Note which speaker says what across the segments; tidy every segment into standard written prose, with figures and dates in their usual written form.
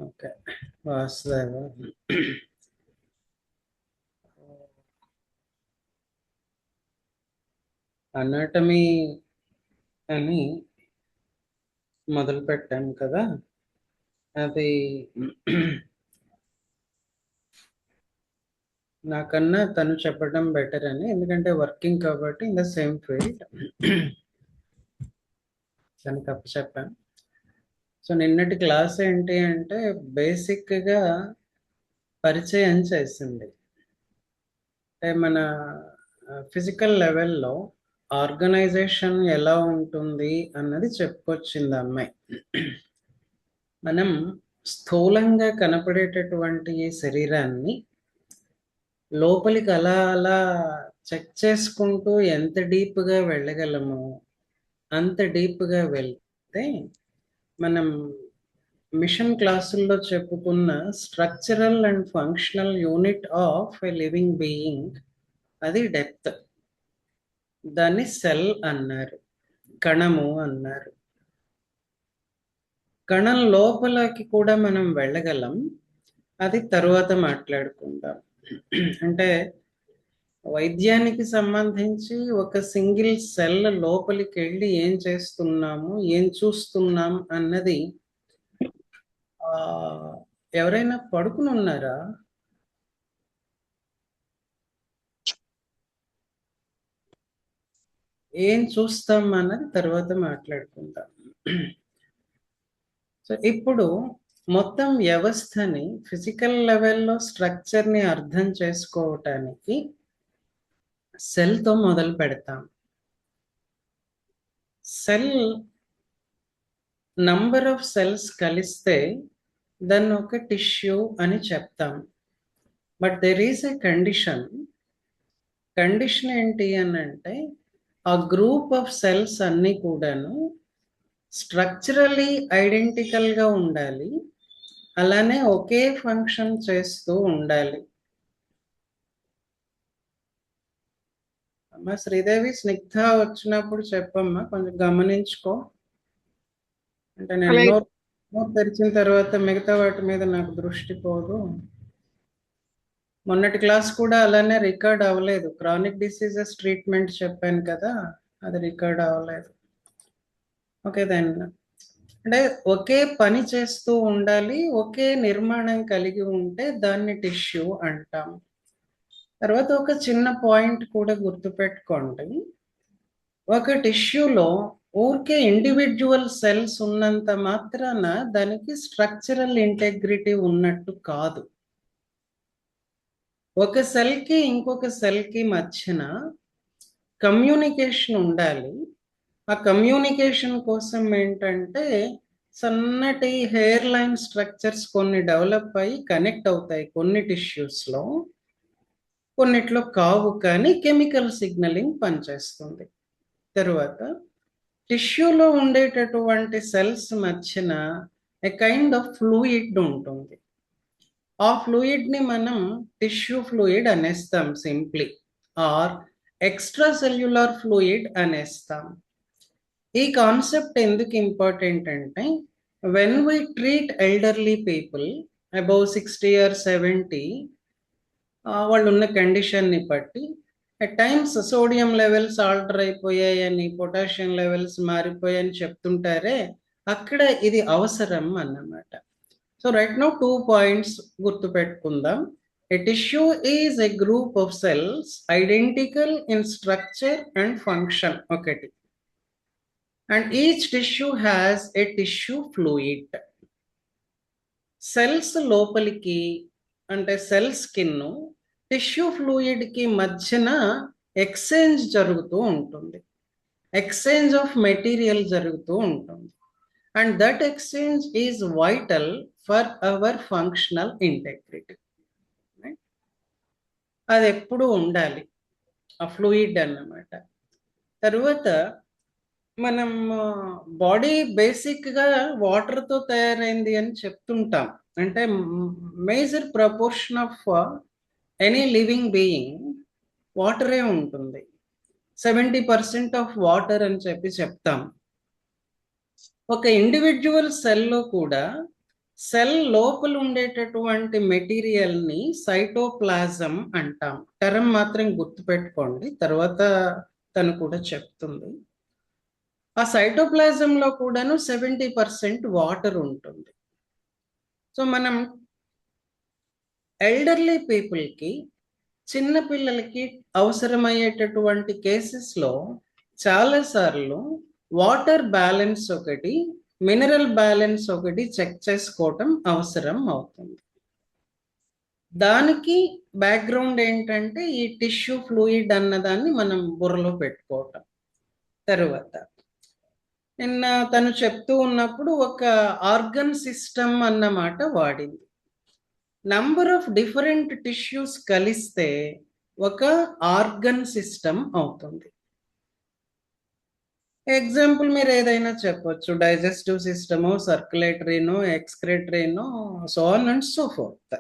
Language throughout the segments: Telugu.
Speaker 1: ఓకే. వాసుదేవ. అనాటమీ అని మొదలు పెట్టాం కదా, అది నాకన్నా తను చెప్పడం బెటర్ అని, ఎందుకంటే వర్కింగ్ కాబట్టి ఇన్ ద సేమ్ ఫీల్డ్ తనకు చెప్పాను. సో నిన్నటి క్లాస్ ఏంటి అంటే బేసిక్గా పరిచయం చేసింది. అంటే మన ఫిజికల్ లెవెల్లో ఆర్గనైజేషన్ ఎలా ఉంటుంది అన్నది చెప్పుకొచ్చింది అమ్మాయి. మనం స్థూలంగా కనపడేటటువంటి ఈ శరీరాన్ని లోపలికి అలా అలా చెక్ చేసుకుంటూ ఎంత డీప్గా వెళ్ళగలము, అంత డీప్గా వెళ్తే మనం మిషన్ క్లాసుల్లో చెప్పుకున్న structural and functional unit of a living being, అది డెప్త్. దాన్ని సెల్ అన్నారు, కణము అన్నారు. కణం లోపలికి కూడా మనం వెళ్ళగలం, అది తరువాత మాట్లాడుకుందాం. అంటే వైద్యానికి సంబంధించి ఒక సింగిల్ సెల్ లోపలికి వెళ్ళి ఏం చేస్తున్నాము, ఏం చూస్తున్నాం అన్నది ఎవరైనా పడుకుని ఉన్నారా? ఏం చూస్తాం అన్నది తర్వాత మాట్లాడుకుందాం. సో ఇప్పుడు మొత్తం వ్యవస్థని ఫిజికల్ లెవెల్లో స్ట్రక్చర్ని అర్థం చేసుకోవటానికి సెల్తో మొదలు పెడతాం. సెల్ నంబర్ ఆఫ్ సెల్స్ కలిస్తే దాన్ని ఒక టిష్యూ అని చెప్తాం. But there is a condition. Condition ఏంటి అని అంటే ఆ గ్రూప్ ఆఫ్ సెల్స్ అన్నీ కూడాను స్ట్రక్చరలీ ఐడెంటికల్గా ఉండాలి, అలానే ఒకే ఫంక్షన్ చేస్తూ ఉండాలి. అమ్మా శ్రీదేవి, స్నిగ్ధ వచ్చినప్పుడు చెప్పమ్మా, కొంచెం గమనించుకో. అంటే నేను నోరు తెరిచిన తర్వాత మిగతా వాటి మీద నాకు దృష్టి పోదు. మొన్నటి క్లాస్ కూడా అలానే రికార్డ్ అవ్వలేదు. క్రానిక్ డిసీజెస్ ట్రీట్మెంట్ చెప్పాను కదా, అది రికార్డ్ అవ్వలేదు. ఓకే దెన్, అంటే ఒకే పని చేస్తూ ఉండాలి, ఒకే నిర్మాణం కలిగి ఉంటే దాన్ని టిష్యూ అంటాం. తర్వాత ఒక చిన్న పాయింట్ కూడా గుర్తుపెట్టుకోండి, ఒక టిష్యూలో ఊరికే ఇండివిజువల్ సెల్స్ ఉన్నంత మాత్రాన దానికి స్ట్రక్చరల్ ఇంటెగ్రిటీ ఉన్నట్టు కాదు. ఒక సెల్కి ఇంకొక సెల్కి మధ్యన కమ్యూనికేషన్ ఉండాలి. ఆ కమ్యూనికేషన్ కోసం ఏంటంటే సన్నటి హెయిర్ లైన్ స్ట్రక్చర్స్ కొన్ని డెవలప్ అయ్యి కనెక్ట్ అవుతాయి కొన్ని టిష్యూస్లో, కొన్నిట్లో కావు, కానీ కెమికల్ సిగ్నలింగ్ పనిచేస్తుంది. తరువాత టిష్యూలో ఉండేటటువంటి సెల్స్ మధ్యన ఏ కైండ్ ఆఫ్ ఫ్లూయిడ్ ఉంటుంది. ఆ ఫ్లూయిడ్ని మనం టిష్యూ ఫ్లూయిడ్ అనేస్తాం simply, or extra cellular fluid అనేస్తాం. ఈ కాన్సెప్ట్ ఎందుకు ఇంపార్టెంట్ అంటే when we treat elderly people above 60 or 70, వాళ్ళు ఉన్న కండిషన్ని బట్టి at times sodium levels alter అయిపోయాయని, పొటాషియం లెవెల్స్ మారిపోయాయని చెప్తుంటారే, అక్కడ ఇది అవసరం అన్నమాట. సో రైట్ నౌ 2 పాయింట్స్ గుర్తుపెట్టుకుందాం. A tissue is a group of cells identical in structure and function, ఒకటి. And each tissue has a tissue fluid. Cells లోపలికి అంటే సెల్ స్కిన్ టిష్యూ ఫ్లూయిడ్కి మధ్యన ఎక్స్చేంజ్ జరుగుతూ ఉంటుంది, ఎక్స్చేంజ్ ఆఫ్ మెటీరియల్ జరుగుతూ ఉంటుంది. And that exchange is vital for hour functional integrity. అది ఎప్పుడూ ఉండాలి, ఆ ఫ్లూయిడ్ అన్నమాట. తరువాత మనం బాడీ బేసిక్గా వాటర్తో తయారైంది అని చెప్తుంటాం. అంటే major proportion of any living being వాటరే ఉంటుంది. 70% ఆఫ్ వాటర్ అని చెప్పి చెప్తాం. ఒక ఇండివిజువల్ సెల్లో కూడా సెల్ లోపల ఉండేటటువంటి మెటీరియల్ని సైటోప్లాజం అంటాం. టర్మ్ మాత్రం గుర్తుపెట్టుకోండి, తర్వాత తను కూడా చెప్తుంది. ఆ సైటోప్లాజంలో కూడాను 70% వాటర్ ఉంటుంది. సో మనం ఎల్డర్లీ పీపుల్కి, చిన్న పిల్లలకి అవసరమయ్యేటటువంటి కేసెస్లో చాలాసార్లు వాటర్ బ్యాలెన్స్ ఒకటి, మినరల్ బ్యాలెన్స్ ఒకటి చెక్ చేసుకోవటం అవసరం అవుతుంది. దానికి బ్యాక్గ్రౌండ్ ఏంటంటే ఈ టిష్యూ ఫ్లూయిడ్ అన్నదాన్ని మనం బుర్రలో పెట్టుకోవటం. తర్వాత నిన్న తను చెప్తూ ఉన్నప్పుడు ఒక ఆర్గన్ సిస్టమ్ అన్నమాట వాడింది. నంబర్ ఆఫ్ డిఫరెంట్ టిష్యూస్ కలిస్తే ఒక ఆర్గన్ సిస్టమ్ అవుతుంది. ఎగ్జాంపుల్ మీరు ఏదైనా చెప్పొచ్చు, డైజెస్టివ్ సిస్టమో, సర్క్యులేటరీనో, ఎక్స్క్రేటరీనో, so on and so forth.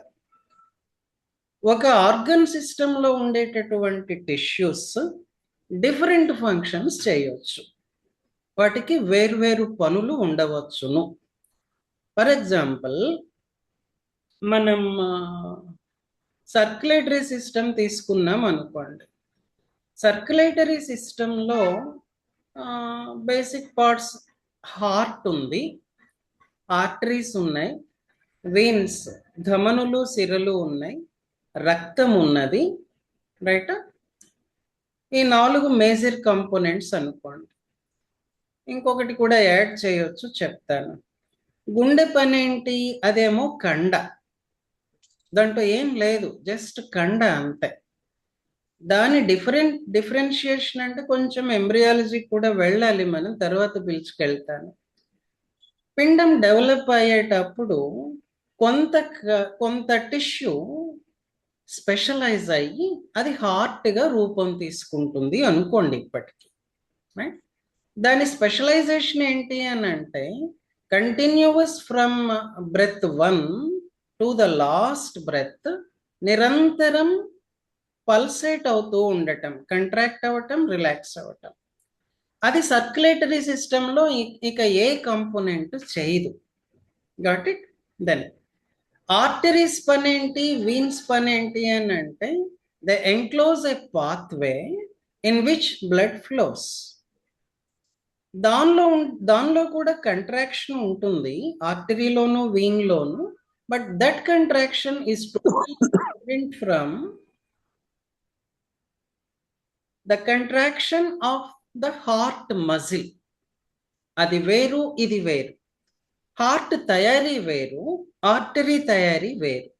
Speaker 1: ఒక ఆర్గన్ సిస్టంలో ఉండేటటువంటి టిష్యూస్ డిఫరెంట్ ఫంక్షన్స్ చేయవచ్చు, వాటికి వేర్వేరు పనులు ఉండవచ్చును. ఫర్ ఎగ్జాంపుల్ మనం సర్క్యులేటరీ సిస్టమ్ తీసుకున్నాం అనుకోండి. సర్క్యులేటరీ సిస్టంలో బేసిక్ పార్ట్స్ హార్ట్ ఉంది, ఆర్టరీస్ ఉన్నాయి, వెయిన్స్ ధమనులు సిరలు ఉన్నాయి, రక్తం ఉన్నది, రైట్. ఈ 4 మేజర్ కంపోనెంట్స్ అనుకోండి. ఇంకొకటి కూడా యాడ్ చేయొచ్చు, చెప్తాను. గుండె పని ఏంటి? అదేమో కండ, దాంట్లో ఏం లేదు, జస్ట్ కండ అంతే. దాని డిఫరెన్షియేషన్ అంటే కొంచెం ఎంబ్రియాలజీ కూడా వెళ్ళాలి మనం, తర్వాత పిలుచుకెళ్తాను. పిండం డెవలప్ అయ్యేటప్పుడు కొంత టిష్యూ స్పెషలైజ్ అయ్యి అది హార్ట్గా రూపం తీసుకుంటుంది అనుకోండి ఇప్పటికీ. దాని స్పెషలైజేషన్ ఏంటి అని అంటే, continuous from breath 1 to the last breath నిరంతరం పల్సేట్ అవుతూ ఉండటం, కంట్రాక్ట్ అవ్వటం, రిలాక్స్ అవ్వటం. అది సర్క్యులేటరీ సిస్టంలో ఇక ఏ కంపోనెంట్ చేయదు. Got it? దెన్ ఆర్టరీస్ పని ఏంటి, వీన్స్ పని ఏంటి అని అంటే, they enclose a pathway in which blood flows. దానిలో కూడా కంట్రాక్షన్ ఉంటుంది, ఆర్టరీలోను వీన్లోను. But that contraction is totally different from the contraction of the heart muscle. అది వేరు, ఇది వేరు. హార్ట్ తయారీ వేరు, ఆర్టరీ తయారీ వేరు,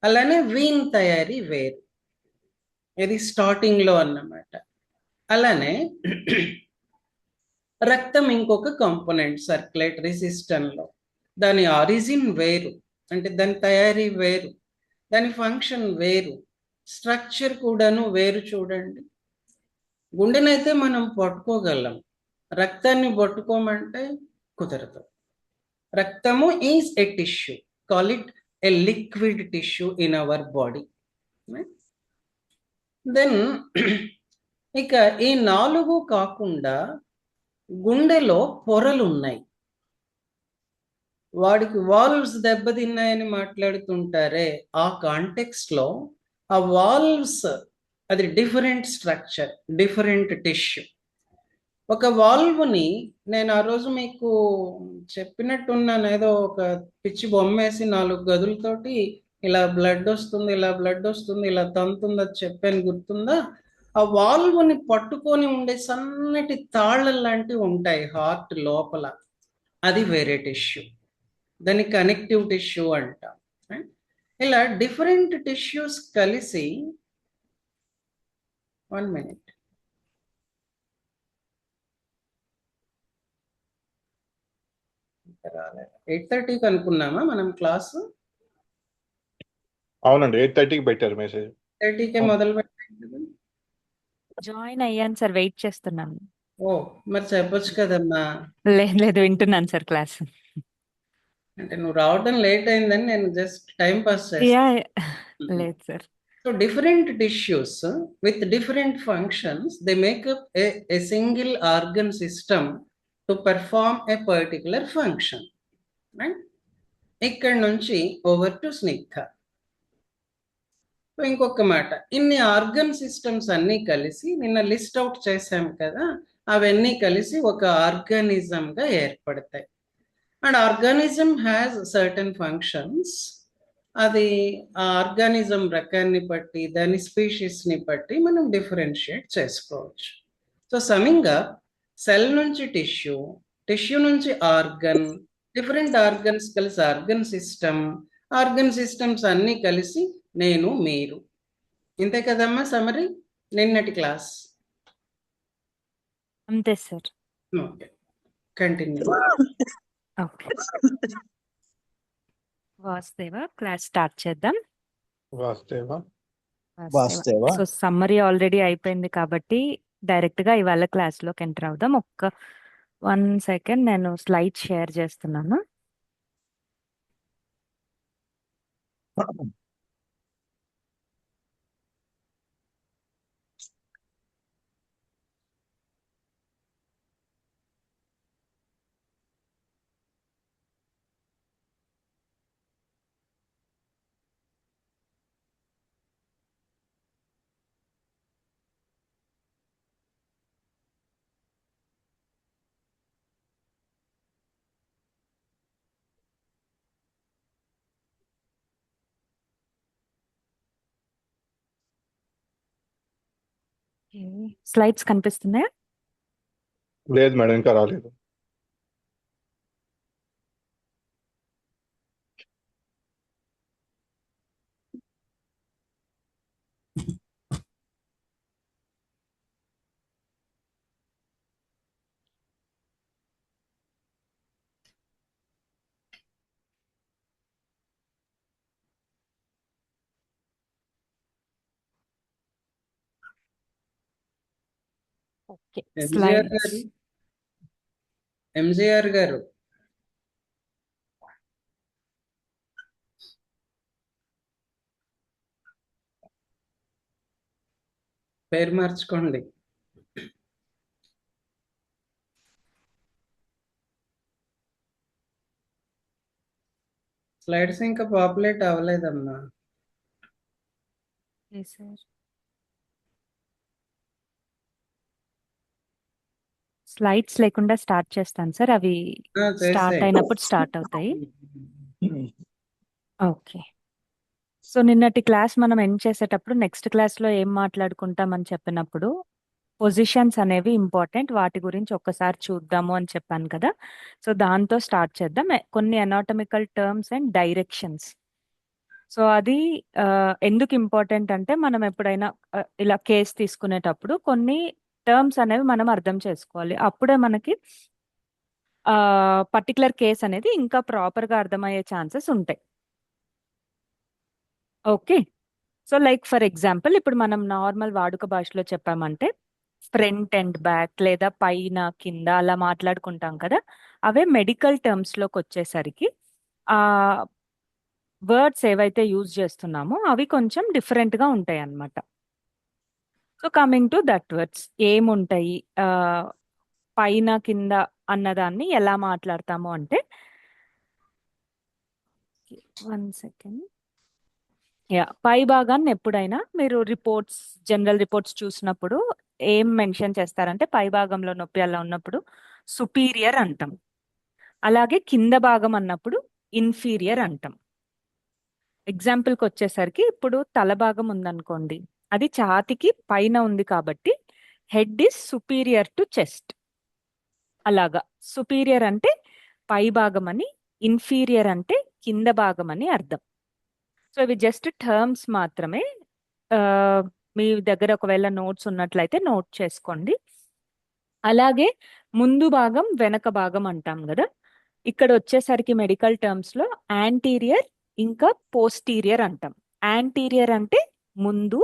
Speaker 1: అలానే వీన్ తయారీ వేరు. ఇది స్టార్టింగ్లో అన్నమాట. అలానే రక్తం ఇంకొక కాంపోనెంట్ సర్క్యులేటరీ సిస్టంలో. దాని ఆరిజిన్ వేరు, అంటే దాని తయారీ వేరు, దాని ఫంక్షన్ వేరు, స్ట్రక్చర్ కూడాను వేరు. చూడండి, గుండెనైతే మనం పట్టుకోగలం, రక్తాన్ని పట్టుకోమంటే కుదరదు. రక్తము is a tissue, call it a liquid tissue in our body. Then ఇక ఈ 4 కాకుండా గుండెలో పొరలు ఉన్నాయి. వాడికి వాల్వ్స్ దెబ్బతిన్నాయని మాట్లాడుతుంటారే, ఆ కాంటెక్స్ట్లో ఆ వాల్వ్స్ అది డిఫరెంట్ స్ట్రక్చర్, డిఫరెంట్ టిష్యూ. ఒక వాల్వ్ని నేను ఆ రోజు మీకు చెప్పినట్టున్నాను, ఏదో ఒక పిచ్చి బొమ్మేసి 4 గదులతోటి ఇలా బ్లడ్ వస్తుంది, ఇలా బ్లడ్ వస్తుంది, ఇలా తంతుంది, అది చెప్పాను, గుర్తుందా? ఆ వాల్వ్ని పట్టుకొని ఉండే సన్నటి తాళ్ళ లాంటివి ఉంటాయి హార్ట్ లోపల, అది వేరే టిష్యూ, దాన్ని కనెక్టివ్ టిష్యూ అంటాం. ఇలా డిఫరెంట్ టిష్యూస్ కలిసి 1 minute. 8:30కి అనుకున్నామా మనం క్లాసు?
Speaker 2: అవునండి, 8:30కి పెట్టారు మెసేజ్.
Speaker 1: 8:30కే మొదలు పెట్టారు.
Speaker 3: జాయిన్ అయ్యాను సార్, వెయిట్ చేస్తున్నాను.
Speaker 1: ఓ, మరి చెప్పొచ్చు కదమ్మా.
Speaker 3: లేదు వింటున్నాను సార్ క్లాస్.
Speaker 1: అంటే నువ్వు రావడం లేట్ అయిందని నేను జస్ట్ టైం పాస్ చేస్తాను.
Speaker 3: లేదు sir.
Speaker 1: So different tissues with different functions, they makeup a single organ system to perform A particular function. ఇక్కడ నుంచి ఓవర్ టు స్నిగ్ధ. ఇంకొక మాట, ఇన్ని ఆర్గన్ సిస్టమ్స్ అన్నీ కలిసి నిన్న లిస్ట్ అవుట్ చేశాం కదా, అవన్నీ కలిసి ఒక ఆర్గానిజంగా ఏర్పడతాయి. And organism has certain functions. అది ఆ ఆర్గానిజం రకాన్ని బట్టి, దాని స్పీషీస్ని బట్టి మనం డిఫరెన్షియేట్ చేసుకోవచ్చు. సో సమింగ్ అప్, సెల్ నుంచి టిష్యూ, టిష్యూ నుంచి ఆర్గన్, డిఫరెంట్ ఆర్గన్స్ కలిసి ఆర్గన్ సిస్టమ్, ఆర్గన్ సిస్టమ్స్ అన్నీ కలిసి నేను మీరు. ఇంతే కదమ్మా సమరీ నిన్నటి క్లాస్.
Speaker 3: అంతే sir.
Speaker 1: Okay, continue.
Speaker 3: Okay Vasudeva, class start చేద్దాం.
Speaker 2: వాస్తవ
Speaker 4: వాసుదేవ.
Speaker 3: సో సమ్మరీ ఆల్రెడీ అయిపోయింది కాబట్టి డైరెక్ట్ గా ఇవాళ క్లాస్ లోకి ఎంటర్ అవుదాం. 1 సెకండ్, నేను స్లైడ్ షేర్ చేస్తున్నాను. స్లైడ్స్ కనిపిస్తున్నాయా?
Speaker 2: లేదు మేడం, ఇంకా రాలేదు.
Speaker 3: Okay,
Speaker 1: MGR
Speaker 3: slides.
Speaker 1: గారు, ఎంజిఆర్ గారు, పేరు మార్చుకోండి. స్లైడ్స్ ఇంకా పాపులేట్ అవ్వలేదమ్మా.
Speaker 3: స్లైడ్స్ లేకుండా స్టార్ట్ చేస్తాను సార్, అవి స్టార్ట్
Speaker 1: చేసేయండి.
Speaker 3: అయినప్పుడు స్టార్ట్ అవుతాయి. ఓకే, సో నిన్నటి క్లాస్ మనం ఎండ్ చేసేటప్పుడు నెక్స్ట్ క్లాస్లో ఏం మాట్లాడుకుంటామని చెప్పినప్పుడు పొజిషన్స్ అనేవి ఇంపార్టెంట్, వాటి గురించి ఒక్కసారి చూద్దాము అని చెప్పాను కదా. సో దాంతో స్టార్ట్ చేద్దాం. కొన్ని anatomical terms and directions. So అది ఎందుకు ఇంపార్టెంట్ అంటే మనం ఎప్పుడైనా ఇలా కేస్ తీసుకునేటప్పుడు కొన్ని టర్మ్స్ అనేవి మనం అర్థం చేసుకోవాలి. అప్పుడే మనకి పర్టికులర్ కేస్ అనేది ఇంకా ప్రాపర్గా అర్థమయ్యే ఛాన్సెస్ ఉంటాయి. Okay, so like for example ఇప్పుడు మనం నార్మల్ వాడుక భాషలో చెప్పామంటే ఫ్రంట్ అండ్ బ్యాక్ లేదా పైన కింద అలా మాట్లాడుకుంటాం కదా. అవే మెడికల్ టర్మ్స్లోకి వచ్చేసరికి ఆ వర్డ్స్ ఏవైతే యూజ్ చేస్తున్నామో అవి కొంచెం డిఫరెంట్గా ఉంటాయి అన్నమాట. So coming to that words ఏముంటాయి, పైన కింద అన్నదాన్ని ఎలా మాట్లాడతాము అంటే 1 సెకండ్. పై భాగాన్ని ఎప్పుడైనా మీరు రిపోర్ట్స్, జనరల్ రిపోర్ట్స్ చూసినప్పుడు ఏం మెన్షన్ చేస్తారంటే పై భాగంలో నొప్పి అలా ఉన్నప్పుడు సుపీరియర్ అంటాం. అలాగే కింద భాగం అన్నప్పుడు ఇన్ఫీరియర్ అంటాం. ఎగ్జాంపుల్కి వచ్చేసరికి ఇప్పుడు తల భాగం ఉందనుకోండి, అది ఛాతికి పైన ఉంది కాబట్టి head is superior to chest. అలాగా సుపీరియర్ అంటే పై భాగం అని, ఇన్ఫీరియర్ అంటే కింద భాగం అని అర్థం. సో ఇవి జస్ట్ టర్మ్స్ మాత్రమే. మీ దగ్గర ఒకవేళ నోట్స్ ఉన్నట్లయితే నోట్ చేసుకోండి. అలాగే ముందు భాగం వెనక భాగం అంటాం కదా. ఇక్కడ వచ్చేసరికి మెడికల్ టర్మ్స్లో యాంటీరియర్ ఇంకా పోస్టీరియర్ అంటాం. యాంటీరియర్ అంటే ముందు,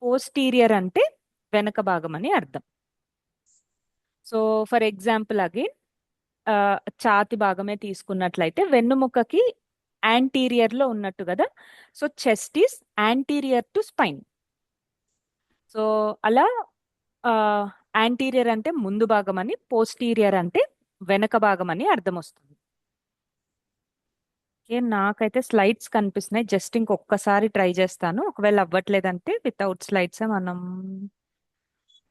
Speaker 3: పోస్టీరియర్ అంటే వెనక భాగం అని అర్థం. సో ఫర్ ఎగ్జాంపుల్ అగైన్ ఛాతి భాగమే తీసుకున్నట్లయితే వెన్నుముకకి యాంటీరియర్లో ఉన్నట్టు కదా. So chest is anterior to spine. So అలా యాంటీరియర్ అంటే ముందు భాగం అని, పోస్టీరియర్ అంటే వెనక భాగం అని అర్థం వస్తుంది. నాకైతే స్లైడ్స్ కనిపిస్తున్నాయి. జస్ట్ ఇంకొకసారి ట్రై చేస్తాను. ఒకవేళ అవ్వట్లేదంటే వితౌట్ స్లైడ్స్ మనం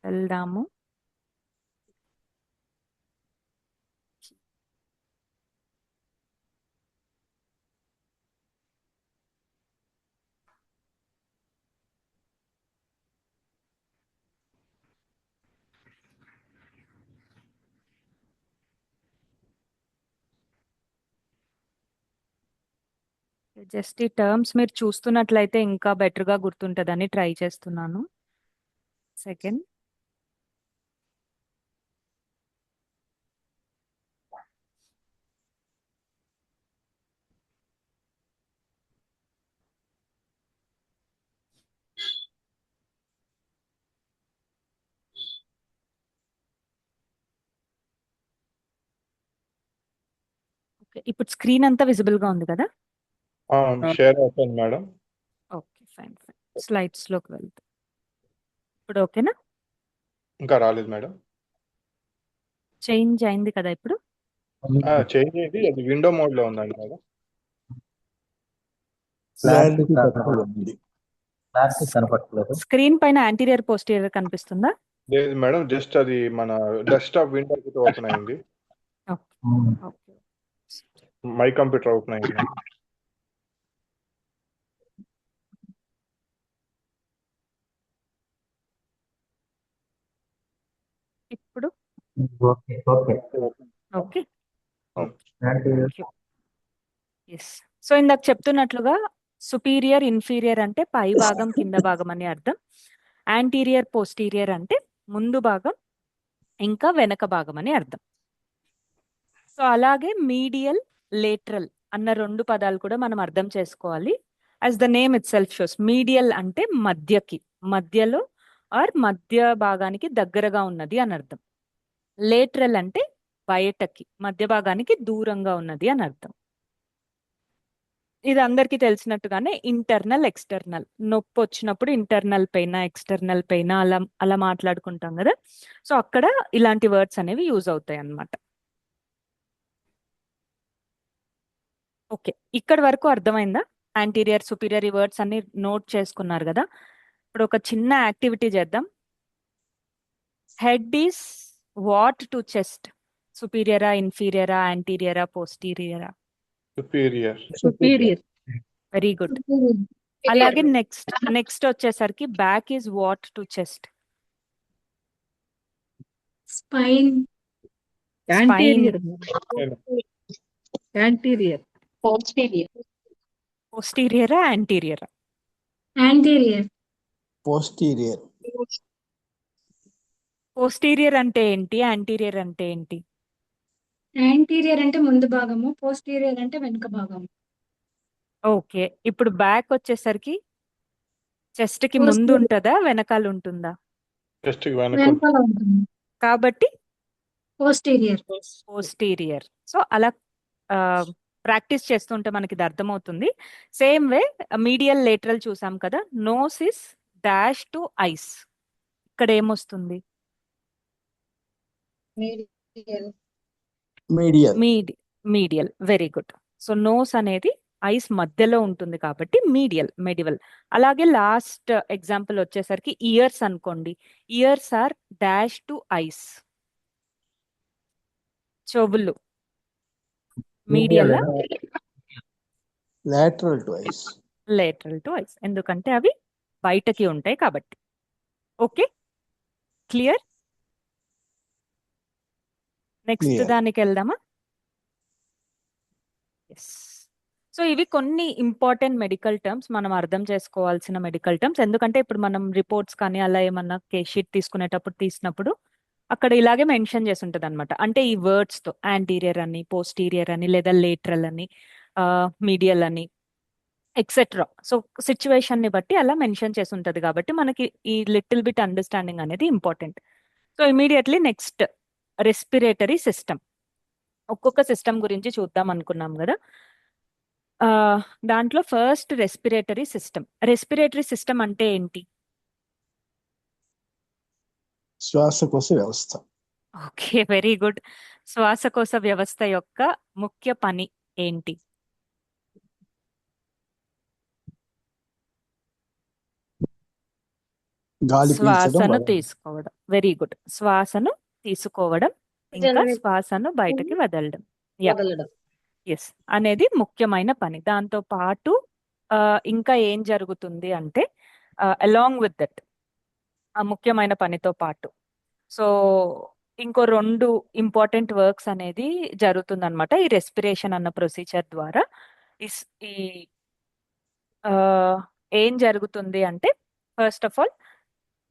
Speaker 3: వెళ్దాము. జస్ట్ ఈ టర్మ్స్ మీరు చూస్తున్నట్లయితే ఇంకా బెటర్ గా గుర్తుంటదని ట్రై చేస్తున్నాను. సెకండ్. ఓకే, ఇప్పుడు స్క్రీన్ అంతా విజిబుల్ గా ఉంది కదా?
Speaker 2: షేర్ అవుతుంది madam.
Speaker 3: Okay, fine fine. Slides లోకి వెళ్తాం. ఇప్పుడు ఓకేనా?
Speaker 2: ఇంకా రాలేదు మేడం.
Speaker 3: చేంజ్ అయింది కదా ఇప్పుడు?
Speaker 2: చేంజ్ అయింది, అది విండో మోడ్ లో ఉందండి మేడం.
Speaker 4: క్లారిటీ తక్కువ ఉంది.
Speaker 5: క్లారిటీ కనపడట్లేదు.
Speaker 3: స్క్రీన్ పైన యాంటీరియర్ పోస్టీరియర్ కనిపిస్తుందా?
Speaker 2: లేదు మేడం, జస్ట్ అది మన డెస్క్టాప్ విండో ఓపెన్ అయింది.
Speaker 3: ఓకే.
Speaker 2: మై కంప్యూటర్ ఓపెన్ అయింది మేడం.
Speaker 3: ఇప్పుడు
Speaker 5: okay okay
Speaker 3: okay.
Speaker 5: Clarity
Speaker 3: yes. So ఇందాక చెప్తున్నట్లుగా సుపీరియర్ ఇన్ఫీరియర్ అంటే పై భాగం కింద భాగం అని అర్థం. యాంటీరియర్ పోస్టీరియర్ అంటే ముందు భాగం ఇంకా వెనక భాగం అని అర్థం. సో అలాగే మీడియల్ లేటరల్ అన్న రెండు పదాలు కూడా మనం అర్థం చేసుకోవాలి. As the name itself shows, medial అంటే మధ్యకి, మధ్యలో ఆర్ మధ్య భాగానికి దగ్గరగా ఉన్నది అని అర్థం. లేటరల్ అంటే బయటకి, మధ్య భాగానికి దూరంగా ఉన్నది అని అర్థం. ఇది అందరికీ తెలిసినట్టుగానే ఇంటర్నల్ ఎక్స్టర్నల్, నొప్పి వచ్చినప్పుడు ఇంటర్నల్ పెయిన్ ఎక్స్టర్నల్ పెయిన్ అలా అలా మాట్లాడుకుంటాం కదా. సో అక్కడ ఇలాంటి వర్డ్స్ అనేవి యూజ్ అవుతాయి అన్నమాట. ఓకే, ఇక్కడి వరకు అర్థమైందా? యాంటీరియర్ సుపీరియర్ ఈ వర్డ్స్ అన్ని నోట్ చేసుకున్నారు కదా. ఇప్పుడు ఒక చిన్న యాక్టివిటీ చేద్దాం. Head is what to chest? సుపీరియరా, ఇన్ఫీరియరా, యాంటీరియరా, పోస్టీరియరా?
Speaker 2: సుపీరియర్.
Speaker 3: Very good. అలాగే నెక్స్ట్ వచ్చేసరికి back is what to chest?
Speaker 6: Spine.
Speaker 3: Anterior.
Speaker 6: Anterior.
Speaker 3: పోస్టీరియరా, యాంటీరియరా?
Speaker 6: యాంటీరియర్.
Speaker 4: పోస్టీరియర్.
Speaker 3: పోస్టీరియర్ అంటే ఏంటి, యాంటీరియర్ అంటే ఏంటి?
Speaker 6: యాంటీరియర్ అంటే ముందు భాగము, పోస్టీరియర్ అంటే వెనుక భాగము.
Speaker 3: ఓకే, ఇప్పుడు బ్యాక్ వచ్చేసరికి చెస్ట్ కి ముందు
Speaker 6: Posterior.
Speaker 3: ఉంటుందా వెనకాల ఉంటుందా?
Speaker 2: జస్ట్ వెనక
Speaker 6: వెనకాల ఉంటుంది.
Speaker 3: కాబట్టి
Speaker 6: పోస్టీరియర్.
Speaker 3: పోస్టీరియర్. సో అలా ప్రాక్టీస్ చేస్తుంటే మనకి ఇది అర్థమవుతుంది. సేమ్ వే మీడియల్ లేటరల్ చూసాం కదా. Nose is dash to eyes. ఇక్కడ ఏమొస్తుంది?
Speaker 4: Medial.
Speaker 3: Medial. Very good. So nose అనేది ఐస్ మధ్యలో ఉంటుంది కాబట్టి మీడియల్, మెడివల్. అలాగే లాస్ట్ ఎగ్జాంపుల్ వచ్చేసరికి ఇయర్స్ అనుకోండి. Ears are dash to eyes. చెవులు medial,
Speaker 4: lateral to eyes.
Speaker 3: Lateral to eyes, ఎందుకంటే అవి బయటకి ఉంటాయి కాబట్టి. Okay, clear? Next
Speaker 4: Clear.
Speaker 3: దానికి వెళ్దామా? ఎస్. సో ఇవి కొన్ని ఇంపార్టెంట్ మెడికల్ టర్మ్స్, మనం అర్థం చేసుకోవాల్సిన మెడికల్ టర్మ్స్. ఎందుకంటే ఇప్పుడు మనం రిపోర్ట్స్ కానీ అలా ఏమన్నా కేస్ షీట్ తీసినప్పుడు అక్కడ ఇలాగే మెన్షన్ చేసి ఉంటుంది అనమాట. అంటే ఈ వర్డ్స్ తో యాంటీరియర్ అని, పోస్టీరియర్ అని, లేదా లేటరల్ అని, మీడియల్ అని, ఎక్సెట్రా. సో సిచ్యువేషన్ ని బట్టి అలా మెన్షన్ చేసి ఉంటుంది కాబట్టి మనకి ఈ లిటిల్ బిట్ అండర్స్టాండింగ్ అనేది important. So immediately next respiratory system. ఒక్కొక్క సిస్టమ్ గురించి చూద్దాం అనుకున్నాం కదా. దాంట్లో first respiratory system. Respiratory system అంటే ఏంటి?
Speaker 4: శ్వాసకోశ వ్యవస్థ.
Speaker 3: Okay, very good. శ్వాసకోశ వ్యవస్థ యొక్క ముఖ్య పని ఏంటి?
Speaker 4: గాలి పీల్చడం
Speaker 3: శ్వాసను
Speaker 4: వదలడం.
Speaker 3: తీసుకోవడం. Very good. శ్వాసను తీసుకోవడం ఇంకా
Speaker 7: జనరేట్
Speaker 3: శ్వాసను బయటకి వదలడం. యా
Speaker 7: వదలడం.
Speaker 3: ఎస్ అనేది ముఖ్యమైన పని. దాంతో పాటు ఇంకా ఏం జరుగుతుంది అంటే అలాంగ్ విత్ దట్ ఆ ముఖ్యమైన పనితో పాటు సో ఇంకో 2 ఇంపార్టెంట్ వర్క్స్ అనేది జరుగుతుంది అనమాట ఈ రెస్పిరేషన్ అన్న ప్రొసీజర్ ద్వారా. ఈ ఆ, ఏం జరుగుతుంది అంటే ఫస్ట్ ఆఫ్ ఆల్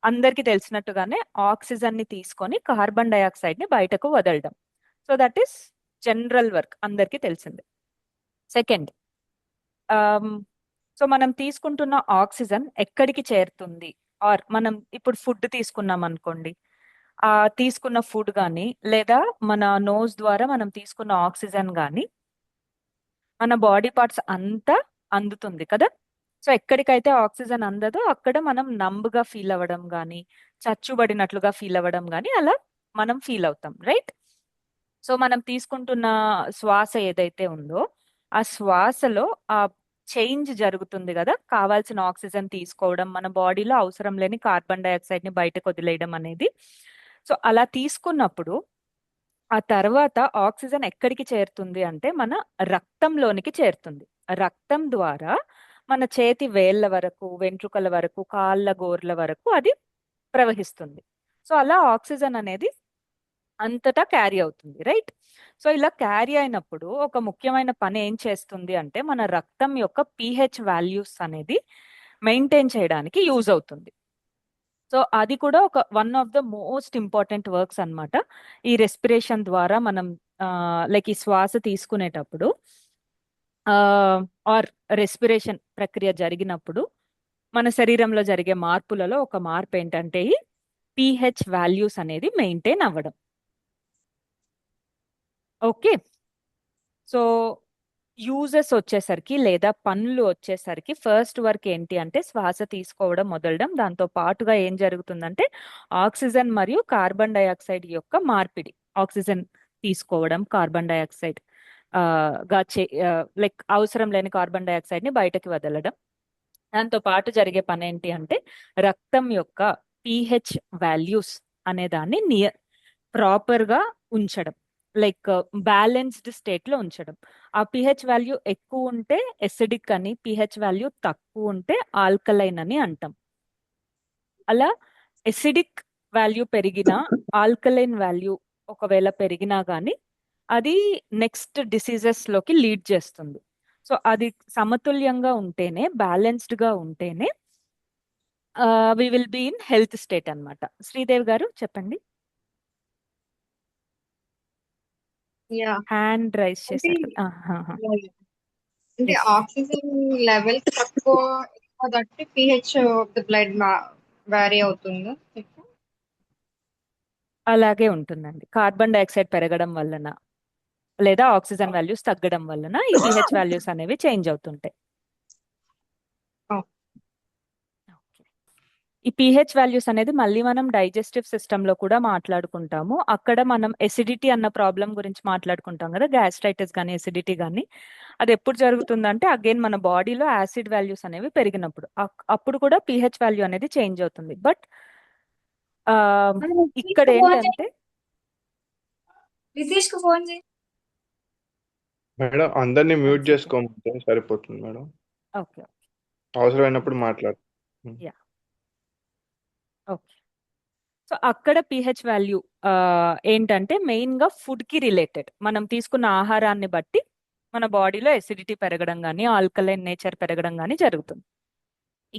Speaker 3: అందరికీ తెలిసినట్టుగానే ఆక్సిజన్ ని తీసుకొని కార్బన్ డైఆక్సైడ్ ని బయటకు వదలడం. So that is general work, అందరికీ తెలిసింది. సెకండ్, సో మనం తీసుకుంటున్న ఆక్సిజన్ ఎక్కడికి చేరుతుంది? ఆర్ మనం ఇప్పుడు ఫుడ్ తీసుకున్నాం అనుకోండి, ఆ తీసుకున్న ఫుడ్ కానీ లేదా మన నోస్ ద్వారా మనం తీసుకున్న ఆక్సిజన్ కానీ మన బాడీ పార్ట్స్ అంతా అందుతుంది కదా. సో ఎక్కడికైతే ఆక్సిజన్ అందదో అక్కడ మనం నంబుగా ఫీల్ అవ్వడం కానీ చచ్చుబడినట్లుగా ఫీల్ అవ్వడం కానీ అలా మనం ఫీల్ అవుతాం, రైట్? సో మనం తీసుకుంటున్న శ్వాస ఏదైతే ఉందో ఆ శ్వాసలో ఆ చేంజ్ జరుగుతుంది కదా, కావాల్సిన ఆక్సిజన్ తీసుకోవడం, మన బాడీలో అవసరం లేని కార్బన్ డైఆక్సైడ్ ని బయటకు వదిలేయడం అనేది. సో అలా తీసుకున్నప్పుడు ఆ తర్వాత ఆక్సిజన్ ఎక్కడికి చేరుతుంది అంటే మన రక్తంలోనికి చేరుతుంది. రక్తం ద్వారా మన చేతి వేళ్ళ వరకు, వెంట్రుకల వరకు, కాళ్ళ గోర్ల వరకు అది ప్రవహిస్తుంది. సో అలా ఆక్సిజన్ అనేది అంతటా క్యారీ అవుతుంది, రైట్? సో ఇలా క్యారీ అయినప్పుడు ఒక ముఖ్యమైన పని ఏం చేస్తుంది అంటే మన రక్తం యొక్క pH వాల్యూస్ అనేది మెయింటైన్ చేయడానికి యూజ్ అవుతుంది. సో అది కూడా ఒక one of the most important works అన్నమాట. ఈ రెస్పిరేషన్ ద్వారా మనం లైక్ ఈ శ్వాస తీసుకునేటప్పుడు ఆర్ రెస్పిరేషన్ ప్రక్రియ జరిగినప్పుడు మన శరీరంలో జరిగే మార్పులలో ఒక మార్పు ఏంటంటే ఈ pH వాల్యూస్ అనేది మెయింటైన్ అవ్వడం. ఓకే, సో యూజెస్ వచ్చేసరికి లేదా పనులు వచ్చేసరికి ఫస్ట్ వర్క్ ఏంటి అంటే శ్వాస తీసుకోవడం మొదలడం. దాంతో పాటుగా ఏం జరుగుతుందంటే ఆక్సిజన్ మరియు కార్బన్ డైఆక్సైడ్ యొక్క మార్పిడి. ఆక్సిజన్ తీసుకోవడం, కార్బన్ డైఆక్సైడ్ లైక్ అవసరం లేని కార్బన్ డైఆక్సైడ్ ని బయటకి వదలడం. దాంతో పాటు జరిగే పని ఏంటి అంటే రక్తం యొక్క pH వాల్యూస్ అనే దాన్ని ప్రాపర్ గా ఉంచడం, లైక్ బ్యాలెన్స్డ్ స్టేట్ లో ఉంచడం. ఆ pH వాల్యూ ఎక్కువ ఉంటే ఎసిడిక్ అని, pH వాల్యూ తక్కువ ఉంటే ఆల్కలైన్ అని అంటాం. అలా ఎసిడిక్ వాల్యూ పెరిగినా, ఆల్కలైన్ వాల్యూ ఒకవేళ పెరిగినా కానీ అది నెక్స్ట్ డిసీజెస్ లోకి లీడ్ చేస్తుంది. సో అది సమతుల్యంగా ఉంటేనే, బ్యాలెన్స్డ్ గా ఉంటేనే we will be in health state అన్నమాట. శ్రీదేవి గారు చెప్పండి.
Speaker 7: యా
Speaker 3: హ్యాండ్ రైస్
Speaker 7: అంటే
Speaker 3: చేశారు.
Speaker 7: అంటే
Speaker 3: Yes.
Speaker 7: ఆక్సిజన్ లెవెల్ ఎక్కువ తట్టి pH of the blood vary అవుతుందా?
Speaker 3: అలాగే ఉంటుందండి. కార్బన్ డైఆక్సైడ్ పెరగడం వలన లేదా ఆక్సిజన్ వాల్యూస్ తగ్గడం వలన ఈ pH వాల్యూస్ అనేవి చేంజ్ అవుతుంటాయి.
Speaker 7: Oh.
Speaker 3: Okay. ఈ pH వాల్యూస్ అనేది మళ్ళీ మనం డైజెస్టివ్ సిస్టమ్ లో కూడా మాట్లాడుకుంటాము. అక్కడ మనం ఎసిడిటీ అన్న ప్రాబ్లం గురించి మాట్లాడుకుంటాం కదా, గ్యాస్ట్రైటిస్ కానీ ఎసిడిటీ కానీ. అది ఎప్పుడు జరుగుతుందంటే అగైన్ మన బాడీలో యాసిడ్ వాల్యూస్ అనేవి పెరిగినప్పుడు, అప్పుడు కూడా pH వాల్యూ అనేది చేంజ్ అవుతుంది. బట్ ఇక్కడ ఏంటంటే
Speaker 6: రితీష్ కు ఫోన్ చేయి.
Speaker 2: మేడం అందరినీ మ్యూట్ చేసుకోమంటే సరిపోతుంది మేడం,
Speaker 3: ఓకే
Speaker 2: అవసరమైనప్పుడు మాట్లాడు.
Speaker 3: ఓకే. సో అక్కడ pH వాల్యూ ఏంటంటే మెయిన్ గా ఫుడ్ కి రిలేటెడ్. మనం తీసుకున్న ఆహారాన్ని బట్టి మన బాడీలో ఎసిడిటీ పెరగడం కానీ, ఆల్కలైన్ నేచర్ పెరగడం కానీ జరుగుతుంది.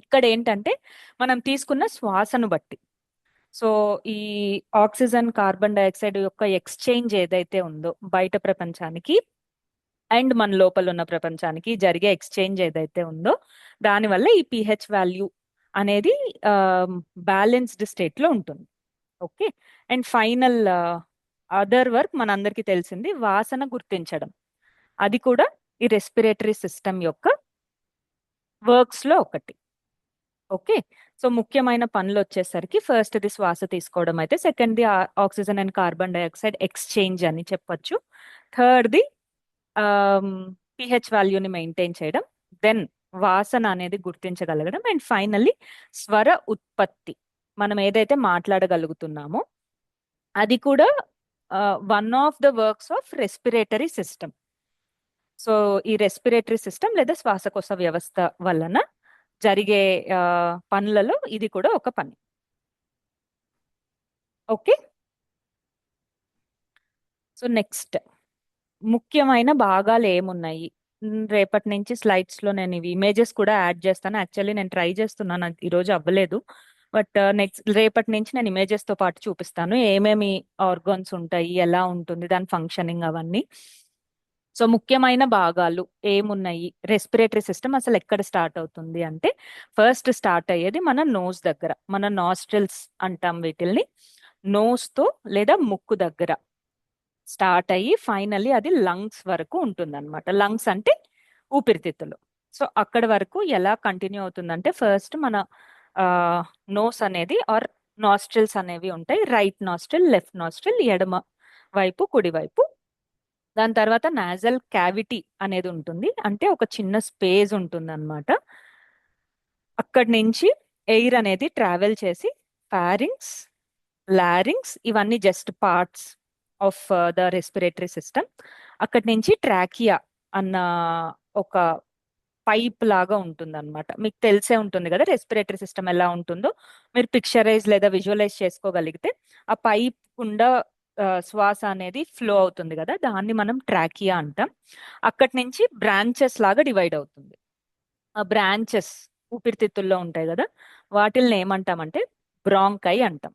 Speaker 3: ఇక్కడ ఏంటంటే మనం తీసుకున్న శ్వాసను బట్టి. సో ఈ ఆక్సిజన్, కార్బన్ డైఆక్సైడ్ యొక్క ఎక్స్చేంజ్ ఏదైతే ఉందో బయట ప్రపంచానికి అండ్ మన లోపల ఉన్న ప్రపంచానికి జరిగే ఎక్స్చేంజ్ ఏదైతే ఉందో దానివల్ల ఈ pH వాల్యూ అనేది బ్యాలెన్స్డ్ స్టేట్ లో ఉంటుంది. Okay, and final other work మనందరికీ తెలిసింది వాసన గుర్తించడం. అది కూడా ఈ రెస్పిరేటరీ సిస్టమ్ యొక్క వర్క్స్ లో ఒకటి. ఓకే, సో ముఖ్యమైన పనులు వచ్చేసరికి ఫస్ట్ ది శ్వాస తీసుకోవడం అయితే, second the oxygen and carbon dioxide exchange అని చెప్పొచ్చు, థర్డ్ ది pH వాల్యూని మెయింటైన్ చేయడం, దెన్ వాసన అనేది గుర్తించగలగడం, అండ్ ఫైనల్లీ స్వర ఉత్పత్తి మనం ఏదైతే మాట్లాడగలుగుతున్నామో అది కూడా one of the works of respiratory system. So ఈ రెస్పిరేటరీ సిస్టమ్ లేదా శ్వాసకోశ వ్యవస్థ వలన జరిగే పనులలో ఇది కూడా ఒక పని. ఓకే, సో నెక్స్ట్ ముఖ్యమైన భాగాలు ఏమున్నాయి. రేపటి నుంచి స్లైడ్స్ లో నేను ఇవి ఇమేజెస్ కూడా యాడ్ చేస్తాను. యాక్చువల్లీ నేను ట్రై చేస్తున్నాను, అది ఈరోజు అవ్వలేదు. బట్ నెక్స్ట్ రేపటి నుంచి నేను ఇమేజెస్ తో పాటు చూపిస్తాను ఏమేమి ఆర్గాన్స్ ఉంటాయి, ఎలా ఉంటుంది దాని ఫంక్షనింగ్ అవన్నీ. సో ముఖ్యమైన భాగాలు ఏమున్నాయి, రెస్పిరేటరీ సిస్టమ్ అసలు ఎక్కడ స్టార్ట్ అవుతుంది అంటే ఫస్ట్ స్టార్ట్ అయ్యేది మన నోస్ దగ్గర. మన నాస్ట్రిల్స్ అంటాం వీటిల్ని. నోస్ తో లేదా ముక్కు దగ్గర స్టార్ట్ అయ్యి ఫైనల్లీ అది లంగ్స్ వరకు ఉంటుంది అనమాట. లంగ్స్ అంటే ఊపిరితిత్తులు. సో అక్కడ వరకు ఎలా కంటిన్యూ అవుతుందంటే ఫస్ట్ మన నోస్ అనేది ఆర్ నాస్ట్రిల్స్ అనేవి ఉంటాయి. రైట్ నాస్ట్రిల్, లెఫ్ట్ నాస్ట్రిల్, ఎడమ వైపు, కుడి వైపు. దాని తర్వాత నాజల్ క్యావిటీ అనేది ఉంటుంది, అంటే ఒక చిన్న స్పేస్ ఉంటుంది అనమాట. అక్కడి నుంచి ఎయిర్ అనేది ట్రావెల్ చేసి ఫారింగ్స్, లారింగ్స్ ఇవన్నీ just parts of the respiratory system. అక్కడి నుంచి ట్రాకియా అన్న ఒక పైప్ లాగా ఉంటుంది అనమాట. మీకు తెలిసే ఉంటుంది కదా రెస్పిరేటరీ సిస్టమ్ ఎలా ఉంటుందో. మీరు పిక్చరైజ్ లేదా విజువలైజ్ చేసుకోగలిగితే ఆ పైప్ గుండా శ్వాస అనేది ఫ్లో అవుతుంది కదా, దాన్ని మనం ట్రాకియా అంటాం. అక్కడి నుంచి బ్రాంచెస్ లాగా డివైడ్ అవుతుంది. ఆ బ్రాంచెస్ ఊపిరితిత్తుల్లో ఉంటాయి కదా, వాటిల్ని ఏమంటామంటే బ్రాంకై అంటాం.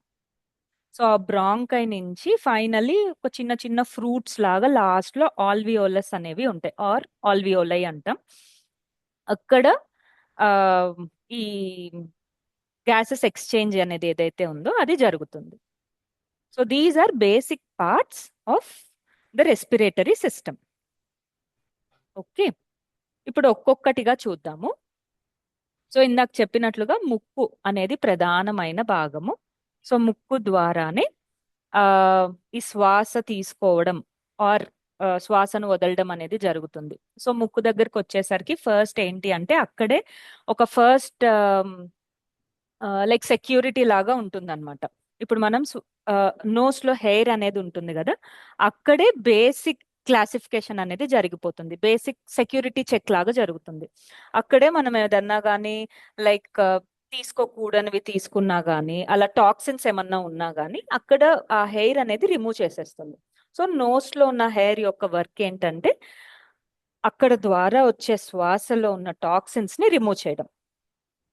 Speaker 3: సో ఆ బ్రాంకై నుంచి ఫైనల్లీ ఒక చిన్న చిన్న ఫ్రూట్స్ లాగా లాస్ట్ లో ఆల్వియోలస్ అనేవి ఉంటాయి, ఆర్ ఆల్వియోలై అంటాం. అక్కడ ఆ ఈ గ్యాసెస్ ఎక్స్చేంజ్ అనేది ఏదైతే ఉందో అది జరుగుతుంది. So these are basic parts of the respiratory system. Okay, ఇప్పుడు ఒక్కొక్కటిగా చూద్దాము. సో ఇందాక చెప్పినట్లుగా ముక్కు అనేది ప్రధానమైన భాగము. సో ముక్కు ద్వారానే ఆ ఈ శ్వాస తీసుకోవడం ఆర్ శ్వాసను వదలడం అనేది జరుగుతుంది. సో ముక్కు దగ్గరికి వచ్చేసరికి ఫస్ట్ ఏంటి అంటే అక్కడే ఒక ఫస్ట్ లైక్ సెక్యూరిటీ లాగా ఉంటుంది అనమాట. ఇప్పుడు మనం నోస్ లో హెయిర్ అనేది ఉంటుంది కదా, అక్కడే బేసిక్ క్లాసిఫికేషన్ అనేది జరిగిపోతుంది. బేసిక్ సెక్యూరిటీ చెక్ లాగా జరుగుతుంది. అక్కడే మనం ఏదన్నా కానీ లైక్ తీసుకోకూడనివి తీసుకున్నా గానీ, అలా టాక్సిన్స్ ఏమన్నా ఉన్నా గానీ అక్కడ ఆ హెయిర్ అనేది రిమూవ్ చేసేస్తుంది. సో నోస్ లో ఉన్న హెయిర్ యొక్క వర్క్ ఏంటంటే అక్కడ ద్వారా వచ్చే శ్వాసలో ఉన్న టాక్సిన్స్ ని రిమూవ్ చేయడం.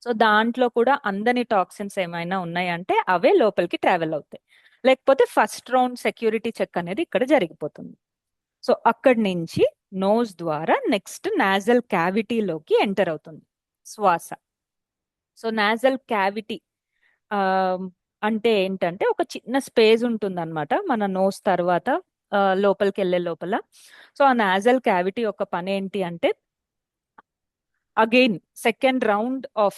Speaker 3: సో దాంట్లో కూడా అందని టాక్సిన్స్ ఏమైనా ఉన్నాయంటే అవే లోపలికి ట్రావెల్ అవుతాయి. లేకపోతే ఫస్ట్ రౌండ్ సెక్యూరిటీ చెక్ అనేది ఇక్కడ జరిగిపోతుంది. సో అక్కడి నుంచి నోస్ ద్వారా నెక్స్ట్ నాజల్ క్యావిటీలోకి ఎంటర్ అవుతుంది శ్వాస. సో నాజల్ క్యావిటీ అంటే ఏంటంటే ఒక చిన్న స్పేస్ ఉంటుంది అనమాట మన నోస్ తర్వాత లోపలికి వెళ్ళే లోపల. సో ఆ నాజల్ క్యావిటీ యొక్క పని ఏంటి అంటే again second round of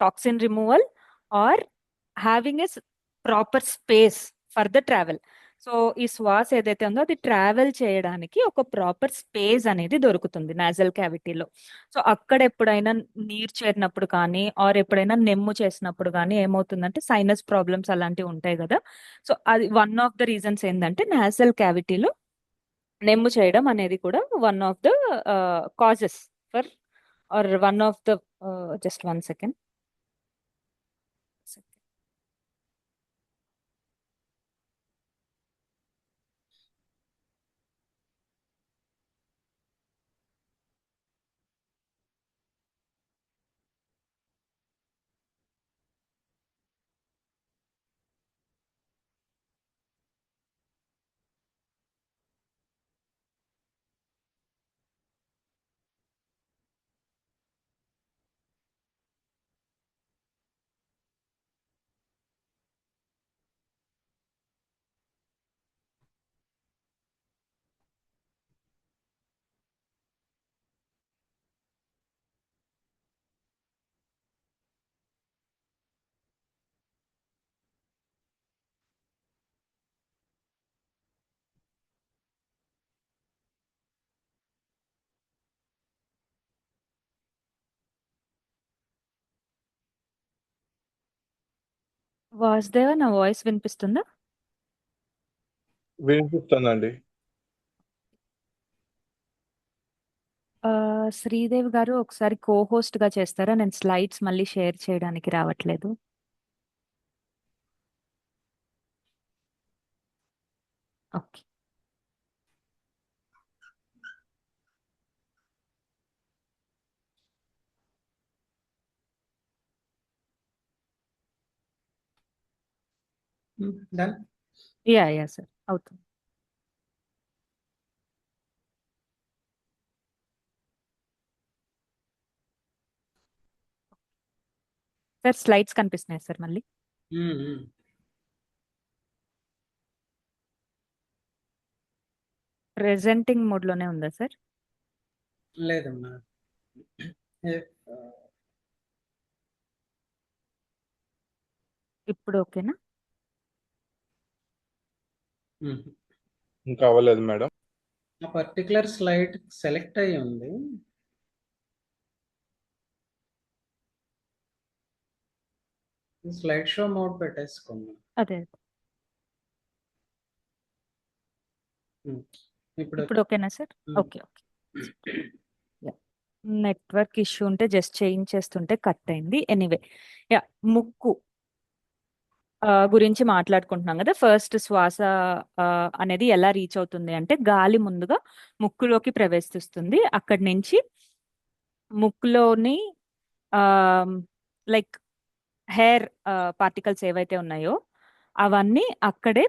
Speaker 3: toxin removal or having a proper space for the travel. So ఈ శ్వాస ఏదైతే ఉందో అది ట్రావెల్ చేయడానికి ఒక ప్రాపర్ స్పేస్ అనేది దొరుకుతుంది నాజల్ క్యావిటీలో. సో అక్కడ ఎప్పుడైనా నీరు చేరినప్పుడు కానీ ఆర్ ఎప్పుడైనా నెమ్ము చేసినప్పుడు కానీ ఏమవుతుందంటే సైనస్ ప్రాబ్లమ్స్ అలాంటివి ఉంటాయి కదా. సో అది వన్ ఆఫ్ ద రీజన్స్ ఏంటంటే నాజల్ క్యావిటీలో నెమ్ము చేయడం అనేది కూడా one of the causes for or one of the just one second. Vasudeva, నా వాయిస్ వినిపిస్తుందా?
Speaker 2: వినిపిస్తుందండి.
Speaker 3: శ్రీదేవి గారు ఒకసారి హోస్ట్ గా చేస్తారా? నేను స్లైడ్స్ మళ్ళీ షేర్ చేయడానికి రావట్లేదు. ఓకే.
Speaker 1: డన్.
Speaker 3: యా సార్, అవుతుంది. సార్ స్లైడ్స్ కనిపిస్తున్నాయి సార్ మళ్ళీ. ప్రెజెంటింగ్ మోడ్ లోనే ఉందా సార్?
Speaker 1: లేదమ్మా.
Speaker 3: ఇప్పుడు ఓకేనా?
Speaker 2: ఇంకా అవ్వలేదు మేడం.
Speaker 1: ఆ పర్టికులర్ స్లైడ్ సెలెక్ట్ అయ్యి ఉంది. స్లైడ్ షో మోడ్ పెట్టేసుకున్నాం.
Speaker 3: అదే
Speaker 1: ఇప్పుడు
Speaker 3: ఇప్పుడు ఓకేనా sir? Okay okay. Network issue ఉంటే జస్ట్ చేంజ్ చేస్తుంటే కట్ అయింది. ఎనీవే, యా, ముక్కు గురించి మాట్లాడుకుంటున్నాం కదా. ఫస్ట్ శ్వాస అనేది ఎలా రీచ్ అవుతుంది అంటే, గాలి ముందుగా ముక్కులోకి ప్రవేశిస్తుంది. అక్కడి నుంచి ముక్కులోని లైక్ హెయిర్ పార్టికల్స్ ఏవైతే ఉన్నాయో అవన్నీ అక్కడే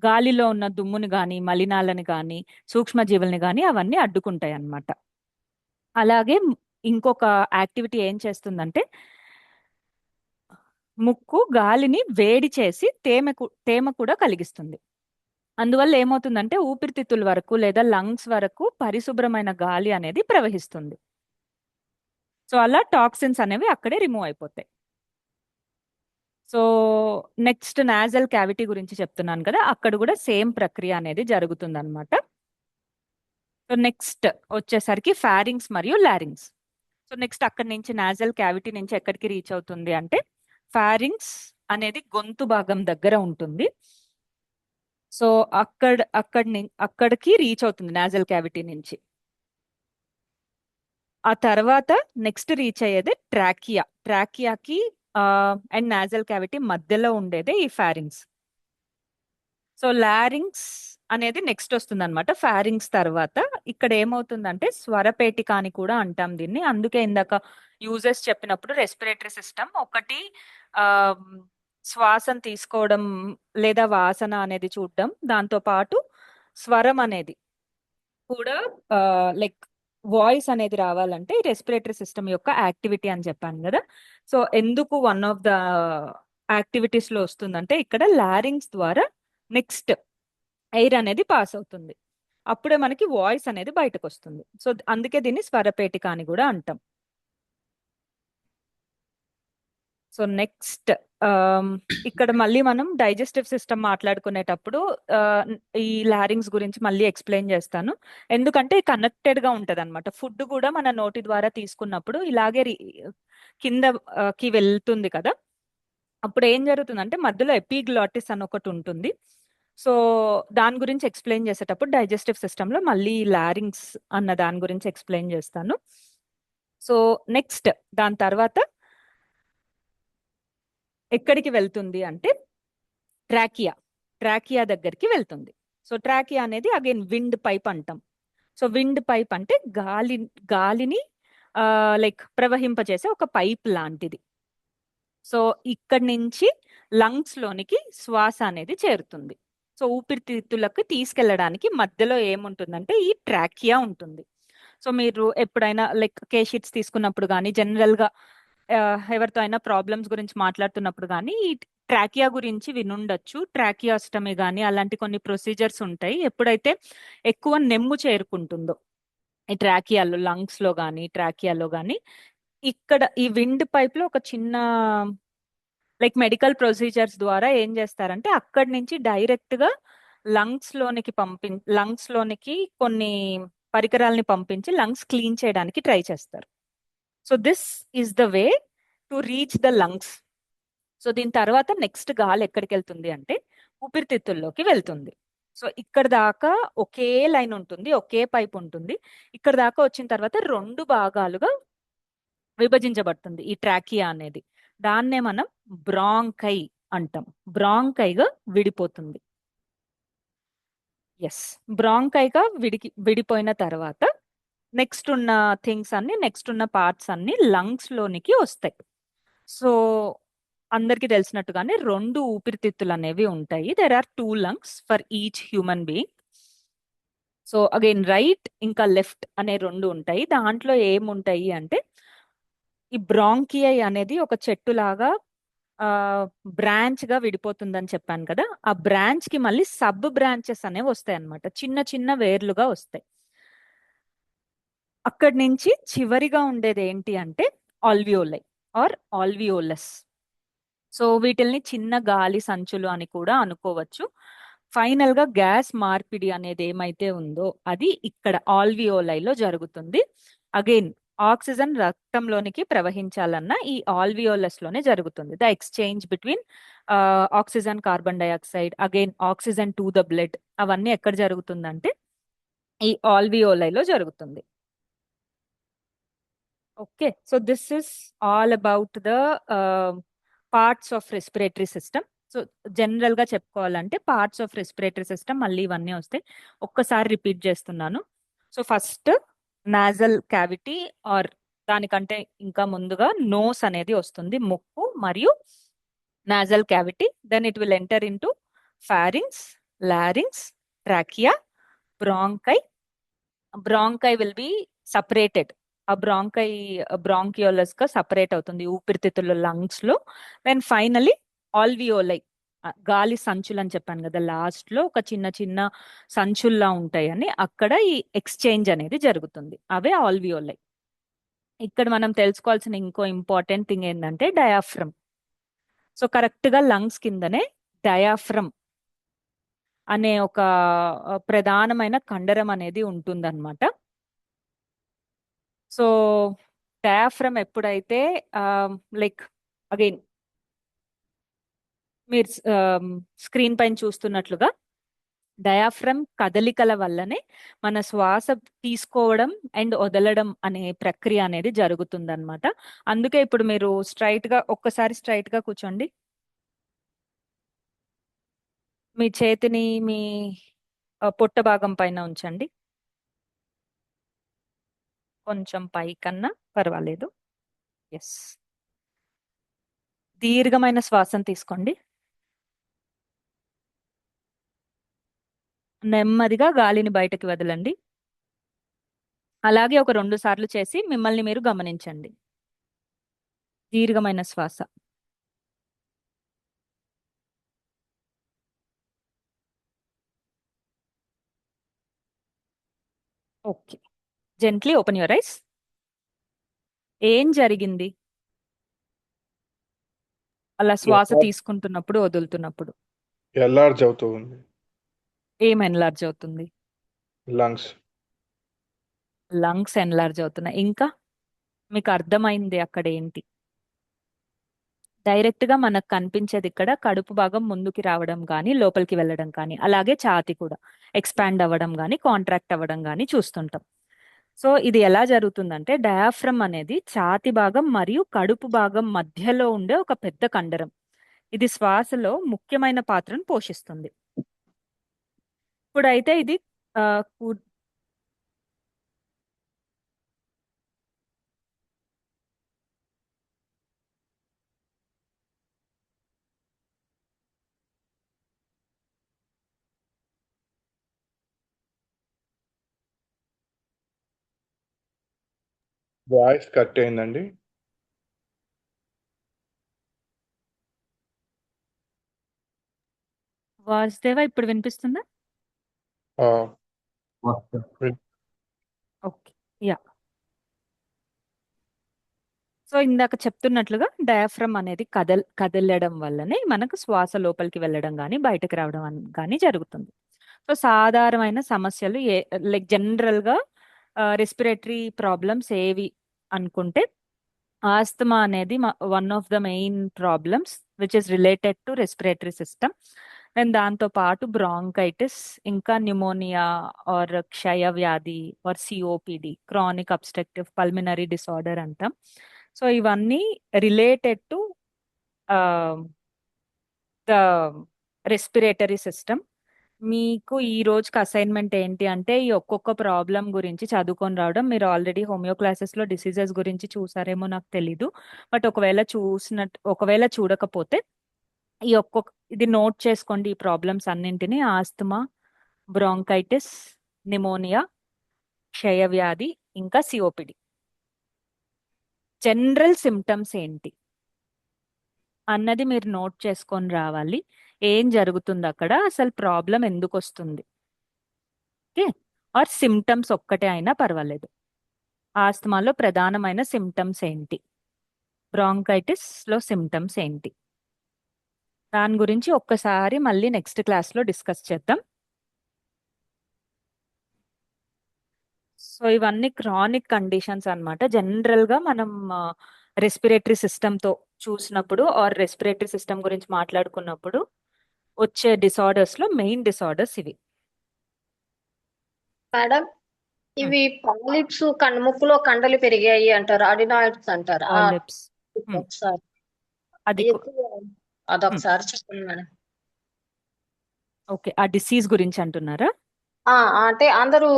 Speaker 3: గాలిలో ఉన్న దుమ్ముని కానీ, మలినాలని కానీ, సూక్ష్మజీవుల్ని కానీ అవన్నీ అడ్డుకుంటాయి అన్నమాట. అలాగే ఇంకొక యాక్టివిటీ ఏం చేస్తుందంటే, ముక్కు గాలిని వేడి చేసి తేమ కూడా కలిగిస్తుంది. అందువల్ల ఏమవుతుందంటే ఊపిరితిత్తుల వరకు లేదా లంగ్స్ వరకు పరిశుభ్రమైన గాలి అనేది ప్రవహిస్తుంది. సో అలా టాక్సిన్స్ అనేవి అక్కడే రిమూవ్ అయిపోతాయి. సో నెక్స్ట్ నాజల్ క్యావిటీ గురించి చెప్తున్నాను కదా, అక్కడ కూడా సేమ్ ప్రక్రియ అనేది జరుగుతుంది అనమాట. సో నెక్స్ట్ వచ్చేసరికి ఫారింగ్స్ మరియు లారింగ్స్. సో నెక్స్ట్ అక్కడి నుంచి నాజల్ క్యావిటీ నుంచి ఎక్కడికి రీచ్ అవుతుంది అంటే, ఫారింగ్స్ అనేది గొంతు భాగం దగ్గర ఉంటుంది. సో అక్కడికి రీచ్ అవుతుంది నాజల్ క్యావిటీ నుంచి. ఆ తర్వాత నెక్స్ట్ రీచ్ అయ్యేది ట్రాకియాకి అండ్ నాజల్ క్యావిటీ మధ్యలో ఉండేదే ఈ ఫారింగ్స్. సో లారింగ్స్ అనేది నెక్స్ట్ వస్తుంది అనమాట. ఫారింగ్స్ తర్వాత ఇక్కడ ఏమవుతుందంటే స్వరపేటిక అని కూడా అంటాం దీన్ని. అందుకే ఇందాక యూజర్స్ చెప్పినప్పుడు రెస్పిరేటరీ సిస్టమ్ ఒకటి శ్వాసను తీసుకోవడం లేదా వాసన అనేది చూడడం, దాంతో పాటు స్వరం అనేది కూడా లైక్ వాయిస్ అనేది రావాలంటే ఈ రెస్పిరేటరీ సిస్టమ్ యొక్క యాక్టివిటీ అని చెప్పాను కదా. సో ఎందుకు వన్ ఆఫ్ ద యాక్టివిటీస్ లో వస్తుందంటే, ఇక్కడ లారింగ్స్ ద్వారా నెక్స్ట్ ఎయిర్ అనేది పాస్ అవుతుంది. అప్పుడే మనకి వాయిస్ అనేది బయటకు వస్తుంది. సో అందుకే దీన్ని స్వరపేటిక అని కూడా అంటాం. సో నెక్స్ట్ ఇక్కడ మళ్ళీ మనం డైజెస్టివ్ సిస్టమ్ మాట్లాడుకునేటప్పుడు ఈ లారింగ్స్ గురించి మళ్ళీ ఎక్స్ప్లెయిన్ చేస్తాను. ఎందుకంటే కనెక్టెడ్ గా ఉంటది అనమాట. ఫుడ్ కూడా మన నోటి ద్వారా తీసుకున్నప్పుడు ఇలాగే కిందకి వెళ్తుంది కదా. అప్పుడు ఏం జరుగుతుందంటే మధ్యలో ఎపిగ్లాటిస్ అని ఒకటి ఉంటుంది. సో దాని గురించి ఎక్స్ప్లెయిన్ చేసేటప్పుడు డైజెస్టివ్ సిస్టమ్ లో మళ్ళీ లారింగ్స్ అన్న దాని గురించి ఎక్స్ప్లెయిన్ చేస్తాను. సో నెక్స్ట్ దాని తర్వాత ఎక్కడికి వెళ్తుంది అంటే ట్రాకియా దగ్గరికి వెళ్తుంది. సో ట్రాకియా అనేది అగైన్ విండ్ పైప్ అంటాం. సో విండ్ పైప్ అంటే గాలిని లైక్ ప్రవహింపజేసే ఒక పైప్ లాంటిది. సో ఇక్కడి నుంచి లంగ్స్ లోనికి శ్వాస అనేది చేరుతుంది. సో ఊపిరితిత్తులకు తీసుకెళ్లడానికి మధ్యలో ఏముంటుందంటే ఈ ట్రాకియా ఉంటుంది. సో మీరు ఎప్పుడైనా లైక్ కేషీట్స్ తీసుకున్నప్పుడు కానీ, జనరల్ గా ఎవరితో అయినా ప్రాబ్లమ్స్ గురించి మాట్లాడుతున్నప్పుడు కానీ ఈ ట్రాకియా గురించి వినుండొచ్చు. ట్రాకియాస్టమీ కానీ అలాంటి కొన్ని ప్రొసీజర్స్ ఉంటాయి. ఎప్పుడైతే ఎక్కువ నెమ్ము చేరుకుంటుందో ఈ ట్రాకియాలో, లంగ్స్ లో కానీ ట్రాకియాలో కానీ, ఇక్కడ ఈ విండ్ పైప్ లో ఒక చిన్న లైక్ మెడికల్ ప్రొసీజర్స్ ద్వారా ఏం చేస్తారంటే అక్కడి నుంచి డైరెక్ట్ గా లంగ్స్ లోనికి కొన్ని పరికరాలని పంపించి లంగ్స్ క్లీన్ చేయడానికి ట్రై చేస్తారు. So this is the way to reach the lungs. So దీని తర్వాత నెక్స్ట్ గాలి ఎక్కడికి వెళ్తుంది అంటే ఊపిరితిత్తుల్లోకి వెళ్తుంది. సో ఇక్కడ దాకా ఒకే లైన్ ఉంటుంది, ఒకే పైప్ ఉంటుంది. ఇక్కడ దాకా వచ్చిన తర్వాత 2 భాగాలుగా విభజించబడుతుంది ఈ ట్రాకియా అనేది. దాన్నే మనం బ్రాంకై అంటాం. బ్రాంకైగా విడిపోతుంది. ఎస్, బ్రాంకైగా విడిపోయిన తర్వాత నెక్స్ట్ ఉన్న థింగ్స్ అన్ని, నెక్స్ట్ ఉన్న పార్ట్స్ అన్ని లంగ్స్ లోనికి వస్తాయి. సో అందరికి తెలిసినట్టుగానే 2 ఊపిరితిత్తులు అనేవి ఉంటాయి. There are 2 lungs for each human being. So again right ఇంకా లెఫ్ట్ అనే 2 ఉంటాయి. దాంట్లో ఏముంటాయి అంటే ఈ బ్రాంకియై అనేది ఒక చెట్టు లాగా బ్రాంచ్ గా విడిపోతుందని చెప్పాను కదా. ఆ బ్రాంచ్ కి మళ్ళీ సబ్ బ్రాంచెస్ అనేవి వస్తాయి అన్నమాట, చిన్న చిన్న వేర్లుగా వస్తాయి. అక్కడి నుంచి చివరిగా ఉండేది ఏంటి అంటే ఆల్వియోలై ఆర్ ఆల్వియోలస్. సో వీటిల్ని చిన్న గాలి సంచులు అని కూడా అనుకోవచ్చు. ఫైనల్ గా గ్యాస్ మార్పిడి అనేది ఏమైతే ఉందో అది ఇక్కడ ఆల్వియోలైలో జరుగుతుంది. అగైన్ ఆక్సిజన్ రక్తంలోనికి ప్రవహించాలన్నా ఈ ఆల్వియోలస్ లోనే జరుగుతుంది. The exchange between oxygen, carbon dioxide, again oxygen to the blood, అవన్నీ ఎక్కడ జరుగుతుందంటే ఈ ఆల్వియోలైలో జరుగుతుంది. Okay, so this is all about the parts of respiratory system. So general గా చెప్పుకోవాలంటే పార్ట్స్ ఆఫ్ రెస్పిరేటరీ సిస్టమ్ మళ్ళీ ఇవన్నీ వస్తాయి. ఒక్కసారి రిపీట్ చేస్తున్నాను. So first nasal cavity or దానికంటే ఇంకా ముందుగా నోస్ అనేది వస్తుంది, ముక్కు మరియు nasal cavity. Then it will enter into pharynx, larynx, trachea, bronchi. Bronchi will be separated. ఆ బ్రాంకియోలస్ గా సపరేట్ అవుతుంది ఊపిరితిత్తుల లంగ్స్ లో. దెన్ ఫైనలీ ఆల్వియోలై, గాలి సంచులు అని చెప్పాను కదా, లాస్ట్ లో ఒక చిన్న చిన్న సంచుల్లా ఉంటాయని, అక్కడ ఈ ఎక్స్చేంజ్ అనేది జరుగుతుంది. అవే ఆల్వియోలై. ఇక్కడ మనం తెలుసుకోవాల్సిన ఇంకో ఇంపార్టెంట్ థింగ్ ఏంటంటే డయాఫ్రమ్. సో కరెక్ట్ గా లంగ్స్ కిందనే డయాఫ్రమ్ అనే ఒక ప్రధానమైన కండరం అనేది ఉంటుందన్నమాట. సో డయాఫ్రమ్ ఎప్పుడైతే లైక్ అగైన్ మీరు స్క్రీన్ పైన చూస్తున్నట్లుగా డయాఫ్రమ్ కదలికల వల్లనే మన శ్వాస తీసుకోవడం అండ్ వదలడం అనే ప్రక్రియ అనేది జరుగుతుందన్నమాట. అందుకే ఇప్పుడు మీరు ఒక్కసారి స్ట్రైట్ గా కూర్చోండి. మీ చేతిని మీ పొట్ట భాగం పైన ఉంచండి, కొంచెం పైకన్నా పర్వాలేదు. ఎస్, దీర్ఘమైన శ్వాసను తీసుకోండి. నెమ్మదిగా గాలిని బయటకి వదలండి. అలాగే ఒక 2 సార్లు చేసి మిమ్మల్ని మీరు గమనించండి. దీర్ఘమైన శ్వాస. Okay, gently open your eyes. ఏం జరిగింది అలా శ్వాస తీసుకుంటున్నప్పుడు వదులుతున్నప్పుడు?
Speaker 2: ఎల్లార్జ్ అవుతూ ఉంది
Speaker 3: ఏం ఎన్లార్జ్ అవుతుంది?
Speaker 2: లంగ్స్.
Speaker 3: లంగ్స్ ఎన్లార్జ్ అవుతున్నాయి. ఇంకా మీకు అర్థమైంది అక్కడ ఏంటి? డైరెక్ట్ గా మనకు కనిపించేది ఇక్కడ కడుపు భాగం ముందుకి రావడం కానీ లోపలికి వెళ్ళడం కానీ, అలాగే ఛాతి కూడా ఎక్స్పాండ్ అవ్వడం కానీ కాంట్రాక్ట్ అవ్వడం కానీ చూస్తుంటాం. సో ఇది ఎలా జరుగుతుందంటే డయాఫ్రమ్ అనేది ఛాతి భాగం మరియు కడుపు భాగం మధ్యలో ఉండే ఒక పెద్ద కండరం. ఇది శ్వాసలో ముఖ్యమైన పాత్రను పోషిస్తుంది. ఇప్పుడైతే ఇది
Speaker 2: వాయిస్ కట్ అయిందండి.
Speaker 3: వాసుదేవ ఇప్పుడు వినిపిస్తుందా?
Speaker 2: ఆ,
Speaker 3: ఓకే, యా. సో ఇందాక చెప్తున్నట్లుగా డయాఫ్రమ్ అనేది కదలడం వల్లనే మనకు శ్వాస లోపలికి వెళ్ళడం కానీ బయటకు రావడం కానీ జరుగుతుంది. సో సాధారణమైన సమస్యలు లైక్ జనరల్ గా రెస్పిరేటరీ ప్రాబ్లమ్స్ ఏవి అనుకుంటే ఆస్తమా అనేది one of the main problems which is related to respiratory system. And దాంతో పాటు బ్రాంకైటిస్, ఇంకా న్యూమోనియా ఆర్ క్షయ వ్యాధి or COPD, chronic obstructive pulmonary disorder అంటాం. సో ఇవన్నీ related to the respiratory system. మీకు ఈ రోజుకి అసైన్మెంట్ ఏంటి అంటే ఈ ఒక్కొక్క ప్రాబ్లం గురించి చదువుకొని రావడం. మీరు ఆల్రెడీ హోమియో క్లాసెస్లో డిసీజెస్ గురించి చూసారేమో నాకు తెలీదు, బట్ ఒకవేళ చూడకపోతే ఇది నోట్ చేసుకోండి. ఈ ప్రాబ్లమ్స్ అన్నింటినీ: ఆస్తమా, బ్రాంకైటిస్, నిమోనియా, క్షయవ్యాధి, ఇంకా సిఓపిడి. జనరల్ సిమ్టమ్స్ ఏంటి అన్నది మీరు నోట్ చేసుకొని రావాలి. ఏం జరుగుతుంది అక్కడ, అసలు ప్రాబ్లం ఎందుకు వస్తుంది, ఓకే? ఆర్ సిమ్టమ్స్ ఒక్కటే అయినా పర్వాలేదు. ఆస్తమాలో ప్రధానమైన సిమ్టమ్స్ ఏంటి, బ్రాంకైటిస్లో సిమ్టమ్స్ ఏంటి, దాని గురించి ఒక్కసారి మళ్ళీ నెక్స్ట్ క్లాస్లో డిస్కస్ చేద్దాం. సో ఇవన్నీ క్రానిక్ కండిషన్స్ అన్నమాట. జనరల్గా మనం రెస్పిరేటరీ సిస్టమ్తో చూసినప్పుడు ఆర్ రెస్పిరేటరీ సిస్టమ్ గురించి మాట్లాడుకున్నప్పుడు వచ్చే డిసార్డర్స్లో మెయిన్ డిసార్డర్స్ ఇవి.
Speaker 8: మేడం, ఇవి పాలిప్స్ ముక్కులో కండలు పెరిగాయి అంటారు, అడినాయిడ్స్ అంటారు.
Speaker 3: పాలిప్స్
Speaker 8: ఒకసారి
Speaker 3: అది
Speaker 8: అదొకసారి చెప్పండి మేడం.
Speaker 3: ఓకే, ఆ డిసీజ్ గురించి అంటున్నారా?
Speaker 8: అంటే అందరూ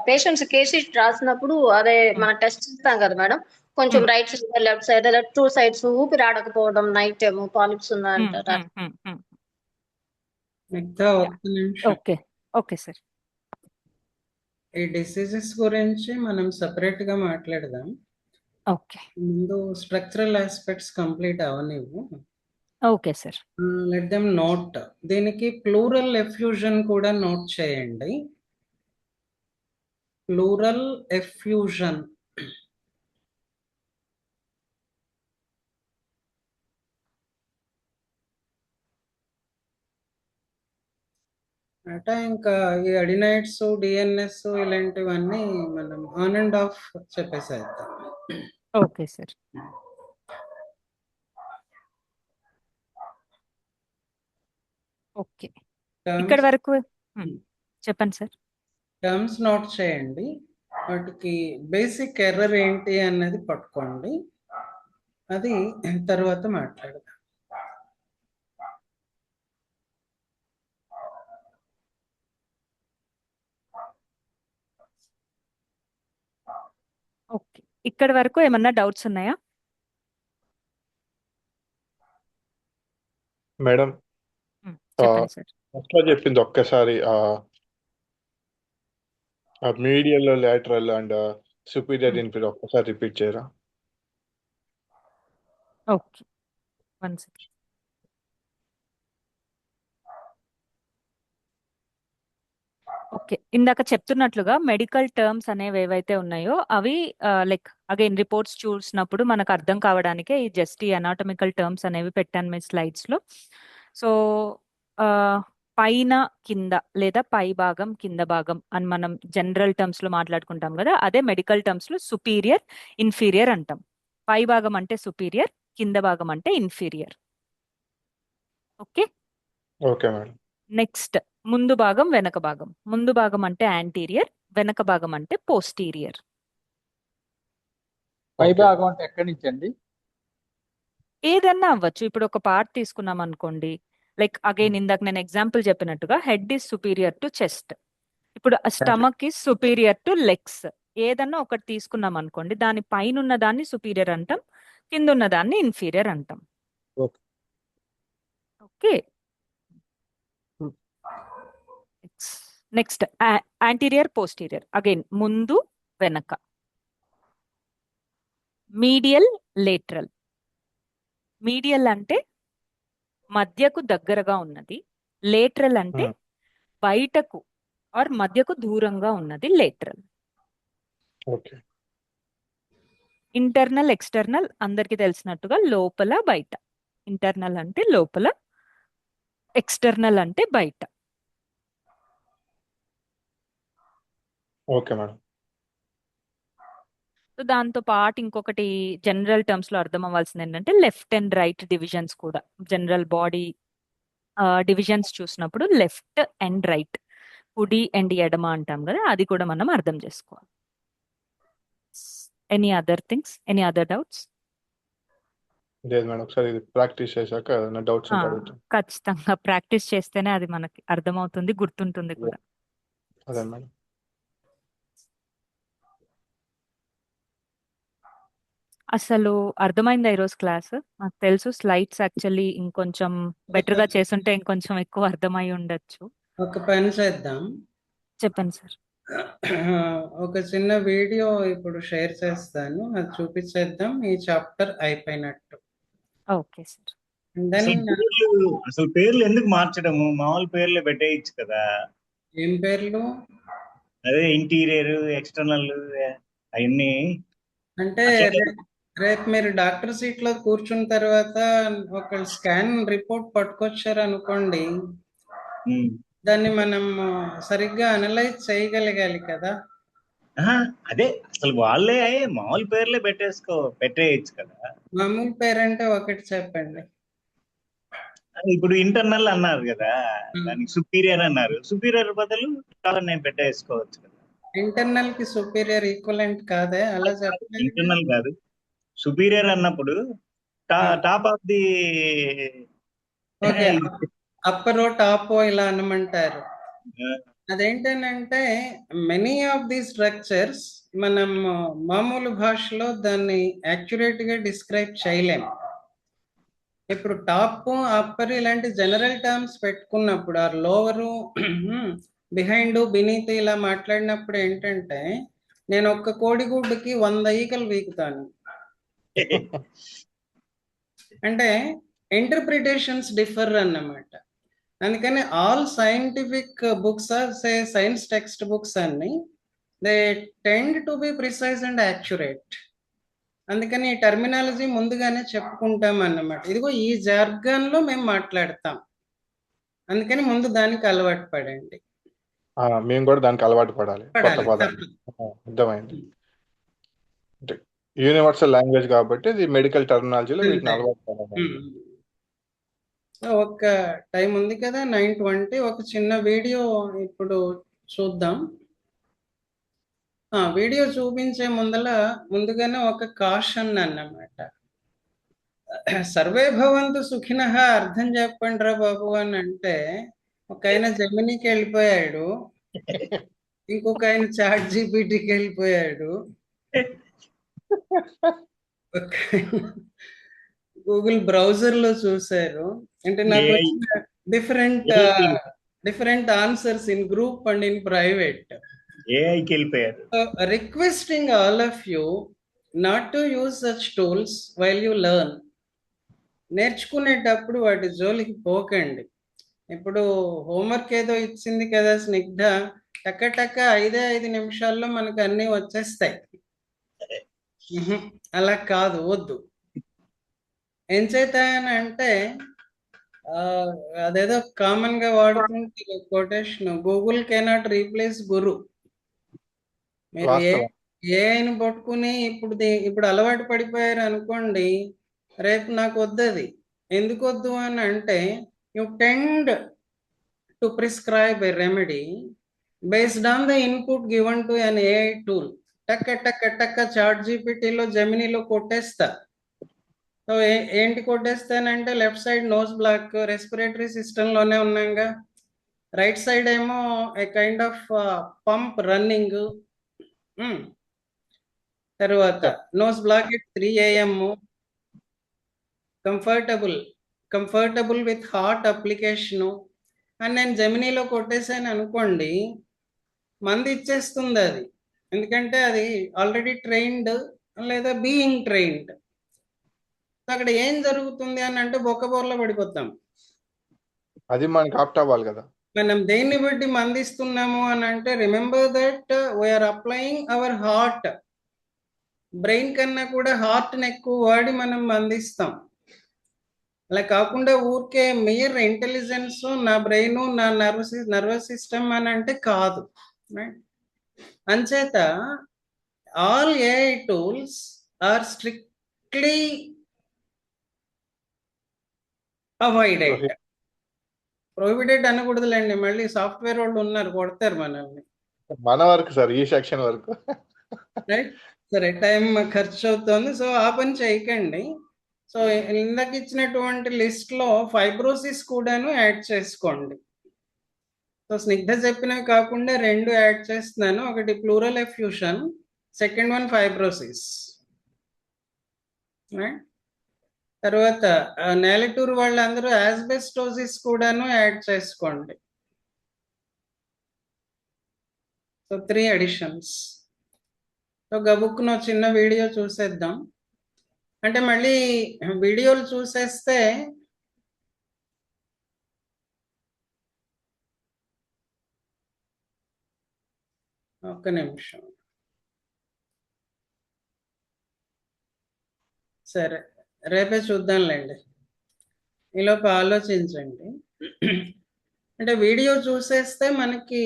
Speaker 8: పేషెంట్స్ కేసీ రాసినప్పుడు అదే మనం టెస్ట్ చేస్తాం కదా మేడం, కొంచెం right side left side two sides ఊపిరి ఆడకపోవడం, నైట్ ఏమో పాలిప్స్ ఉన్నాయంటారు.
Speaker 1: ఒక్క నిమిషం.
Speaker 3: Okay okay sir.
Speaker 1: ఈ డిసీజెస్ గురించి మనం సెపరేట్ గా మాట్లాడదాం.
Speaker 3: ఓకే,
Speaker 1: ముందు స్ట్రక్చరల్ ఆస్పెక్ట్స్ కంప్లీట్ అవనివ్వు.
Speaker 3: Okay sir.
Speaker 1: Let them note. దీనికి ప్లూరల్ ఎఫ్యూజన్ కూడా నోట్ చేయండి. ప్లూరల్ ఎఫ్యూజన్ అంటే ఇంకా ఈ అడినైడ్స్, డిఎన్ఎస్ ఇలాంటివన్నీ మనం ఆన్ అండ్ ఆఫ్ చెప్పేసేద్దాం.
Speaker 3: Okay sir. ఓకే, ఇక్కడ వరకు చెప్పండి సార్.
Speaker 1: టర్మ్స్ నోట్ చేయండి, వాటికి బేసిక్ ఎర్రర్ ఏంటి అన్నది పట్టుకోండి, అది తర్వాత మాట్లాడదాం.
Speaker 3: ఓకే, ఇక్కడ వరకు ఏమన్నా డౌట్స్ ఉన్నాయా
Speaker 2: మేడం?
Speaker 3: చెప్పండి సార్.
Speaker 2: ఫస్ట్ లో చెప్పింది ఒక్కసారి medial, lateral and superior inferior ఒక్కసారి రిపీట్ చేయరా?
Speaker 3: Okay, 1 second. ఓకే, ఇందాక చెప్తున్నట్లుగా మెడికల్ టర్మ్స్ అనేవి ఏవైతే ఉన్నాయో అవి లైక్ అగైన్ రిపోర్ట్స్ చూసినప్పుడు మనకు అర్థం కావడానికే ఈ జస్ట్ ఈ అనాటమికల్ టర్మ్స్ అనేవి పెట్టాను మీ స్లైడ్స్లో. సో పైన కింద లేదా పై భాగం కింద భాగం అని మనం జనరల్ టర్మ్స్లో మాట్లాడుకుంటాం కదా, అదే మెడికల్ టర్మ్స్లో సుపీరియర్, ఇన్ఫీరియర్ అంటాం. పై భాగం అంటే సుపీరియర్, కింద భాగం అంటే inferior. Okay
Speaker 2: okay madam.
Speaker 3: Next ముందు భాగం, వెనక భాగం. ముందు భాగం అంటే యాంటీరియర్, వెనక భాగం అంటే పోస్టీరియర్.
Speaker 5: పై భాగం అంటే ఎక్కడి నుంచి అండి?
Speaker 3: ఏదన్నా అవ్వచ్చు. ఇప్పుడు ఒక పార్ట్ తీసుకున్నాం అనుకోండి, లైక్ అగైన్ ఇందాక నేను ఎగ్జాంపుల్ చెప్పినట్టుగా head is superior to chest, ఇప్పుడు stomach is superior to legs. ఏదన్నా ఒకటి తీసుకున్నాం అనుకోండి, దాని పైన ఉన్న దాన్ని సుపీరియర్ అంటాం, కింద ఉన్న దాన్ని ఇన్ఫీరియర్ అంటాం. Okay, next anterior, posterior. Again ముందు వెనక. Medial, lateral. మీడియల్ అంటే మధ్యకు దగ్గరగా ఉన్నది, లేటరల్ అంటే బయటకు ఆర్ మధ్యకు దూరంగా ఉన్నది లేటరల్.
Speaker 2: ఓకే.
Speaker 3: ఇంటర్నల్, ఎక్స్టర్నల్ అందరికి తెలిసినట్టుగా లోపల బయట. ఇంటర్నల్ అంటే లోపల, ఎక్స్టర్నల్ అంటే బయట.
Speaker 2: Okay madam.
Speaker 3: సో దాంతో పాటు ఇంకొకటి జనరల్ టర్మ్స్ లో అర్థం అవ్వాల్సింది ఏంటంటే లెఫ్ట్ అండ్ రైట్ డివిజన్స్ కూడా జనరల్ బాడీ డివిజన్స్ చూసినప్పుడు లెఫ్ట్ అండ్ రైట్, కుడి అండ్ ఎడమ అంటాం కదా, అది కూడా మనం అర్థం చేసుకోవాలి. Any other things, any other doubts?
Speaker 2: లేదు మేడం, ఒకసారి ఇది ప్రాక్టీస్ చేశాక నా డౌట్స్ ఉంటే అడుగుతాను.
Speaker 3: ఖచ్చితంగా ప్రాక్టీస్ చేస్తేనే అది మనకి అర్థమవుతుంది, గుర్తుంటుంది కూడా.
Speaker 2: అదే మేడం.
Speaker 3: అసలు అర్థమైందా ఈరోజు క్లాస్? నాకు తెలుసు స్లైడ్స్ యాక్చువల్లీ ఇంకొంచెం బెటర్ గా చేస్తుంటే ఇంకొంచెం ఎక్కువ అర్థమై ఉండొచ్చు.
Speaker 1: ఒక పని చేద్దాం.
Speaker 3: చెప్పండి సార్.
Speaker 1: ఒక చిన్న వీడియో ఇప్పుడు షేర్ చేస్తాను, అది చూపించేద్దాం. ఈ చాప్టర్ అయిపోయినట్టు.
Speaker 3: Okay sir.
Speaker 9: అసలు పేర్లు ఎందుకు మార్చడము? మామూలు పేర్లు పెట్టేయచ్చు కదా.
Speaker 1: ఏం పేర్లు?
Speaker 9: అదే ఇంటీరియర్, ఎక్స్టర్నల్ అవన్నీ.
Speaker 1: అంటే రేపు మీరు డాక్టర్ సీట్ లో కూర్చున్న తర్వాత ఒక స్కాన్ రిపోర్ట్ పట్టుకొచ్చారు అనుకోండి, దాన్ని మనం సరిగ్గా అనలైజ్ చేయగలగాలి కదా.
Speaker 9: అదే అసలు వాళ్ళే మామూలు పేర్లే పెట్టేయచ్చు కదా.
Speaker 1: మామూలు పేరంటే ఒకటి చెప్పండి.
Speaker 9: ఇప్పుడు ఇంటర్నల్ అన్నారు కదా, దానికి సుపీరియర్ అన్నారు. సుపీరియర్ బదులు చాలా నేను పెట్టేసుకోవచ్చు కదా.
Speaker 1: ఇంటర్నల్ కి సుపీరియర్ ఈక్వలెంట్ కాదే, అలా చెప్పండి.
Speaker 9: ఇంటర్నల్ కాదు, సుపీరియర్ అన్నప్పుడు టాప్ ఆఫ్ ది
Speaker 1: అప్పరో టాపో ఇలా అనమంటారు. అదేంటనంటే మెనీ ఆఫ్ ది స్ట్రక్చర్స్ మనం మామూలు భాషలో దాన్ని యాక్యురేట్ గా డిస్క్రైబ్ చేయలేం. ఇప్పుడు టాప్, అప్పర్ ఇలాంటి జనరల్ టర్మ్స్ పెట్టుకున్నప్పుడు, ఆ లోవరు, బిహైండ్, బినీత్ ఇలా మాట్లాడినప్పుడు ఏంటంటే నేను ఒక్క కోడిగుడ్డుకి 100 ఈకలు వీకుతాను. అంటే ఇంటర్ప్రిటేషన్స్ డిఫర్ అన్నమాట. అందుకని ఆల్ సైంటిఫిక్ బుక్స్ సే సైన్స్ టెక్స్ట్ బుక్స్ అన్ని they tend to be precise and accurate. అందుకని ఈ టర్మినాలజీ ముందుగానే చెప్పుకుంటాం అన్నమాట. ఇదిగో ఈ జార్గన్ లో మేము మాట్లాడతాం, అందుకని ముందు దానికి అలవాటు పడండి.
Speaker 2: మేము కూడా దానికి అలవాటు పడాలి. కొత్త పదాలు అర్థమైంది. యూనివర్సల్ లాంగ్వేజ్ కాబట్టి ఇది మెడికల్ టర్మినాలజీలో వీటిని అలవాటు పడాలి.
Speaker 1: ఒక టైం ఉంది కదా, 9:20. ఒక చిన్న వీడియో ఇప్పుడు చూద్దాం. వీడియో చూపించే ముందుగానే ఒక కాషన్ అన్నమాట. సర్వే భవంతు సుఖినః అర్థం చెప్పండి రా బాబు అని అంటే, ఒక ఆయన జెమినీకి వెళ్ళిపోయాడు, ఇంకొక ఆయన చాట్ జీపీటీకి వెళ్ళిపోయాడు, గూగుల్ బ్రౌజర్ లో చూశారు. అంటే నాకు different answers in group and in private. Requesting all of you not to use such tools while you learn. నేర్చుకునేటప్పుడు వాటి జోలికి పోకండి. ఇప్పుడు హోంవర్క్ ఏదో ఇచ్చింది కదా స్నిగ్ధ, టక్క 5 నిమిషాల్లో మనకు అన్ని వచ్చేస్తాయి. అలా కాదు, వద్దు. ఏం చేస్తాయని అంటే అదేదో కామన్ గా వాడుతుంటే కొటేషన్, గూగుల్ కెనాట్ రీప్లేస్ గురు. మీరు ఏఐని పట్టుకుని ఇప్పుడు అలవాటు పడిపోయారు అనుకోండి, రేపు నాకు వద్దు. అది ఎందుకు వద్దు అని అంటే, you tend to prescribe a remedy based on the input given to an AI tool. టక్క చాట్ జీపీటీలో, జెమినీలో కొట్టేస్తా. సో ఏంటి కొట్టేస్తానంటే, left side nose block, respiratory system లోనే ఉన్నాగా, రైట్ సైడ్ ఏమో a kind of pump running, తర్వాత nose block at 3 AM, comfortable with heart application అని నేను జెమినీలో కొట్టేసాను అనుకోండి, మంది ఇచ్చేస్తుంది అది. ఎందుకంటే అది ఆల్రెడీ ట్రైన్డ్ లేదా బీయింగ్ ట్రైన్డ్. అక్కడ ఏం జరుగుతుంది అని అంటే బొక్కబోర్లో పడిపోతాం.
Speaker 2: అది మనకి ఆప్ట్ అవ్వాలి కదా.
Speaker 1: మనం దేన్ని బట్టి మందిస్తున్నాము అని అంటే, remember that we are applying our heart. Brain కన్నా కూడా హార్ట్ని ఎక్కువ వాడి మనం మందిస్తాం. అలా కాకుండా ఊరికే మియర్ ఇంటెలిజెన్స్, నా బ్రెయిన్, నా నర్వస్ సిస్టమ్ అని అంటే కాదు. అంచేత all AI tools are strictly avoided. Prohibited అనకూడదులేండి, మళ్ళీ సాఫ్ట్వేర్ వాళ్ళు ఉన్నారు కొడతారు మనల్ని.
Speaker 2: మన వరకు సార్, ఈ సెక్షన్ వరకు.
Speaker 1: రైట్, సరే టైం ఖర్చు అవుతుంది, సో ఆ పని చేయకండి. సో ఇందాక ఇచ్చినటువంటి లిస్ట్ లో ఫైబ్రోసిస్ కూడాను యాడ్ చేసుకోండి. సో స్నిగ్ధ చెప్పినవి కాకుండా 2 యాడ్ చేస్తున్నాను, ఒకటి pleural effusion, second one fibrosis. తర్వాత నేలటూరు వాళ్ళందరూ యాస్బెస్టోసిస్ కూడాను యాడ్ చేసుకోండి. So 3 additions. సో గబుక్కున చిన్న వీడియో చూసేద్దాం. అంటే మళ్ళీ వీడియోలు చూసేస్తే ఒక్క నిమిషం. సరే రేపే చూద్దాంలేండి, ఈలోపు ఆలోచించండి. అంటే వీడియో చూసేస్తే మనకి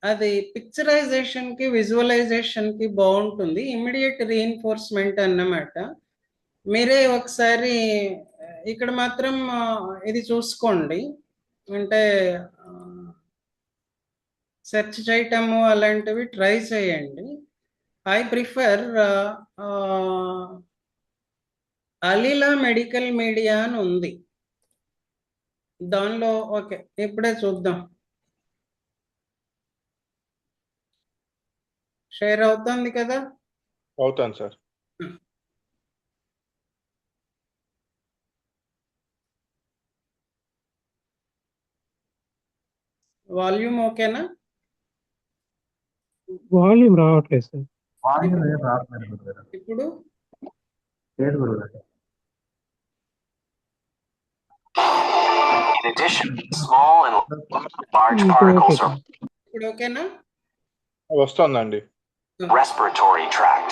Speaker 1: అది పిక్చరైజేషన్కి విజువలైజేషన్కి బాగుంటుంది, ఇమ్మీడియట్ రీఎన్ఫోర్స్మెంట్ అన్నమాట. మీరే ఒకసారి ఇక్కడ మాత్రం ఇది చూసుకోండి, అంటే సెర్చ్ చేయటము అలాంటివి ట్రై చేయండి. ఐ ప్రిఫర్ అలీలా మెడికల్ మీడియా అని ఉంది, దానిలో ఓకే ఇప్పుడే చూద్దాం. షేర్ అవుతుంది కదా?
Speaker 2: అవుతాను సార్.
Speaker 1: వాల్యూమ్ ఓకేనా?
Speaker 10: వాల్యూమ్ రావట్లేదు సార్.
Speaker 1: ఇప్పుడు
Speaker 11: In addition, small and large particles are
Speaker 1: ఇప్పుడు ఓకేనా?
Speaker 2: వస్తుందండి.
Speaker 11: respiratory tract.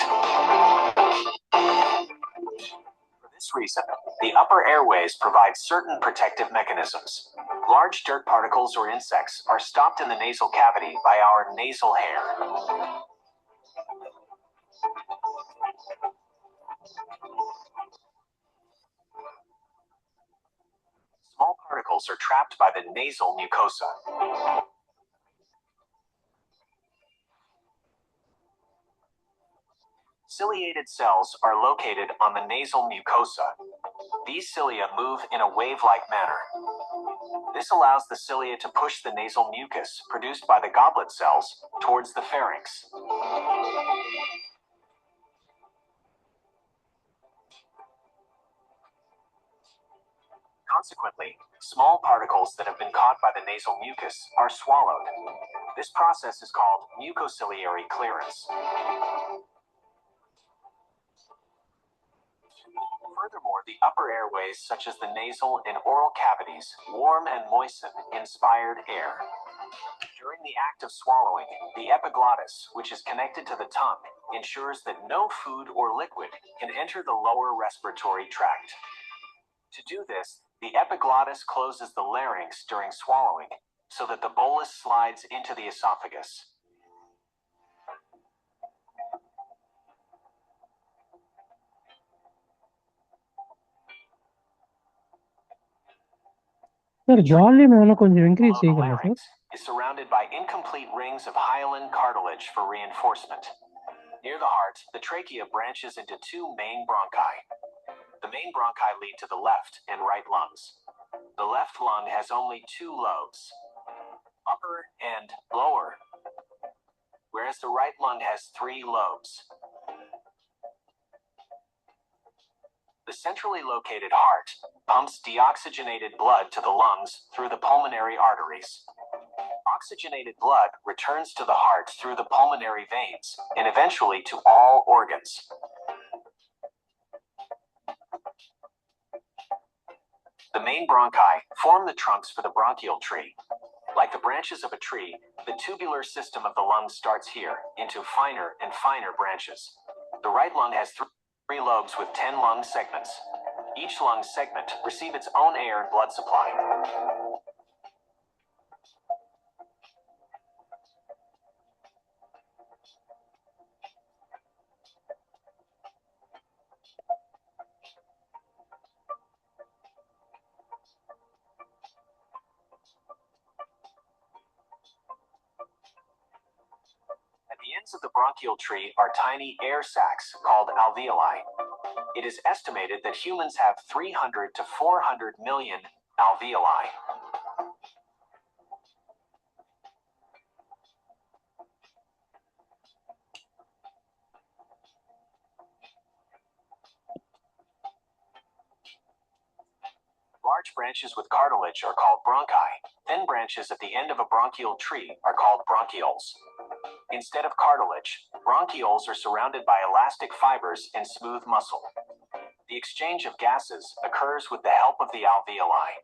Speaker 11: For this reason, the upper airways provide certain protective mechanisms. Large dirt particles or insects are stopped in the nasal cavity by our nasal hair. Small particles are trapped by the nasal mucosa. Ciliated cells are located on the nasal mucosa. These cilia move in a wave-like manner. This allows the cilia to push the nasal mucus produced by the goblet cells towards the pharynx. Consequently, small particles that have been caught by the nasal mucus are swallowed. This process is called mucociliary clearance. Furthermore, the upper airways, such as the nasal and oral cavities, warm and moisten inspired air. During the act of swallowing, the epiglottis, which is connected to the tongue, ensures that no food or liquid can enter the lower respiratory tract. To do this, the epiglottis closes the larynx during swallowing so that the bolus slides into the esophagus.
Speaker 10: Sir volume ఏమైనా కొంచెం ఇంక్రీజ్
Speaker 11: Below the
Speaker 10: చేయగలరా sir?
Speaker 11: larynx is surrounded by incomplete rings of hyaline cartilage for reinforcement. Near the heart, the trachea branches into 2 main bronchi. The main bronchi lead to the left and right lungs. The left lung has only 2 lobes, upper and lower, whereas the right lung has 3 lobes. The centrally located heart pumps deoxygenated blood to the lungs through the pulmonary arteries. Oxygenated blood returns to the heart through the pulmonary veins and eventually to all organs. The main bronchi form the trunks for the bronchial tree. Like the branches of a tree, the tubular system of the lungs starts here into finer and finer branches. The right lung has 3 lobes with 10 lung segments. Each lung segment receives its own air and blood supply. ends of the bronchial tree are tiny air sacs called alveoli. It is estimated that humans have 300 to 400 million alveoli. Large branches with cartilage are called bronchi. Thin branches at the end of a bronchial tree are called bronchioles. Instead of cartilage, bronchioles are surrounded by elastic fibers and smooth muscle. The exchange of gases occurs with the help of the alveoli.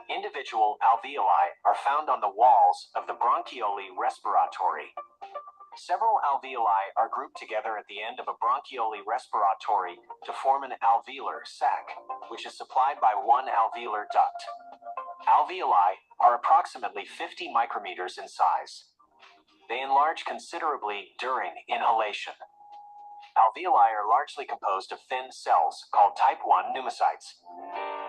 Speaker 11: Individual alveoli are found on the walls of the bronchioli respiratory. Several alveoli are grouped together at the end of a bronchioli respiratory to form an alveolar sac, which is supplied by one alveolar duct. Alveoli are approximately 50 micrometers in size. They enlarge considerably during inhalation. Alveoli are largely composed of thin cells called type 1 pneumocytes.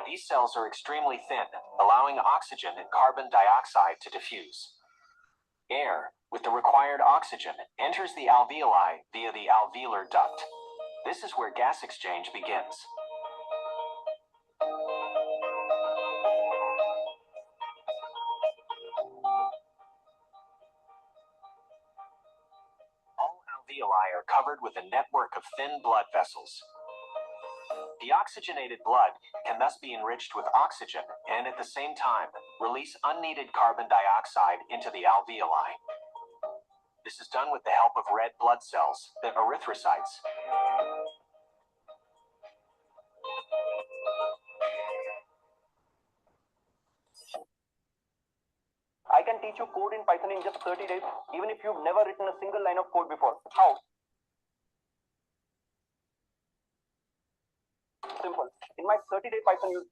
Speaker 11: These cells are extremely thin, allowing oxygen and carbon dioxide to diffuse. Air, with the required oxygen, enters the alveoli via the alveolar duct. This is where gas exchange begins. All alveoli are covered with a network of thin blood vessels. Deoxygenated blood can thus be enriched with oxygen and at the same time release unneeded carbon dioxide into the alveoli. This is done with the help of red blood cells, the erythrocytes.
Speaker 12: I can teach you code in Python in just 30 days, even if you've never written a single line of code before. How? Simple. In my 30-day Python use.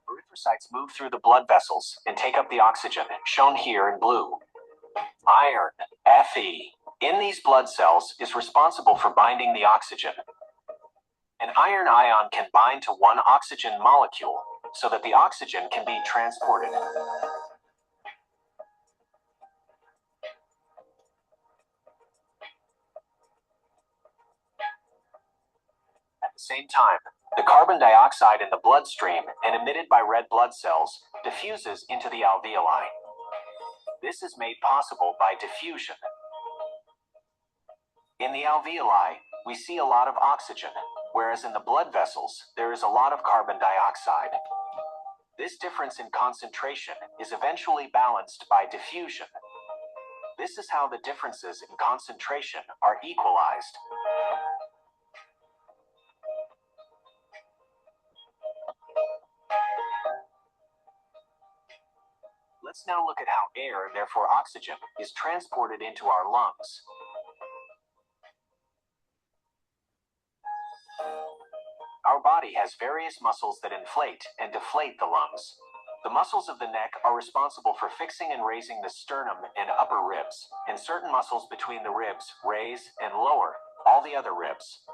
Speaker 11: Erythrocytes move through the blood vessels and take up the oxygen, shown here in blue. Iron, Fe, in these blood cells is responsible for binding the oxygen. An iron ion can bind to one oxygen molecule so that the oxygen can be transported. At the same time, the carbon dioxide in the bloodstream and emitted by red blood cells diffuses into the alveoli. This is made possible by diffusion. In the alveoli, we see a lot of oxygen, whereas in the blood vessels, there is a lot of carbon dioxide. This difference in concentration is eventually balanced by diffusion. This is how the differences in concentration are equalized. Let's now look at how air, and therefore oxygen, is transported into our lungs. Our body has various muscles that inflate and deflate the lungs. The muscles of the neck are responsible for fixing and raising the sternum and upper ribs, and certain muscles between the ribs raise and lower all the other ribs.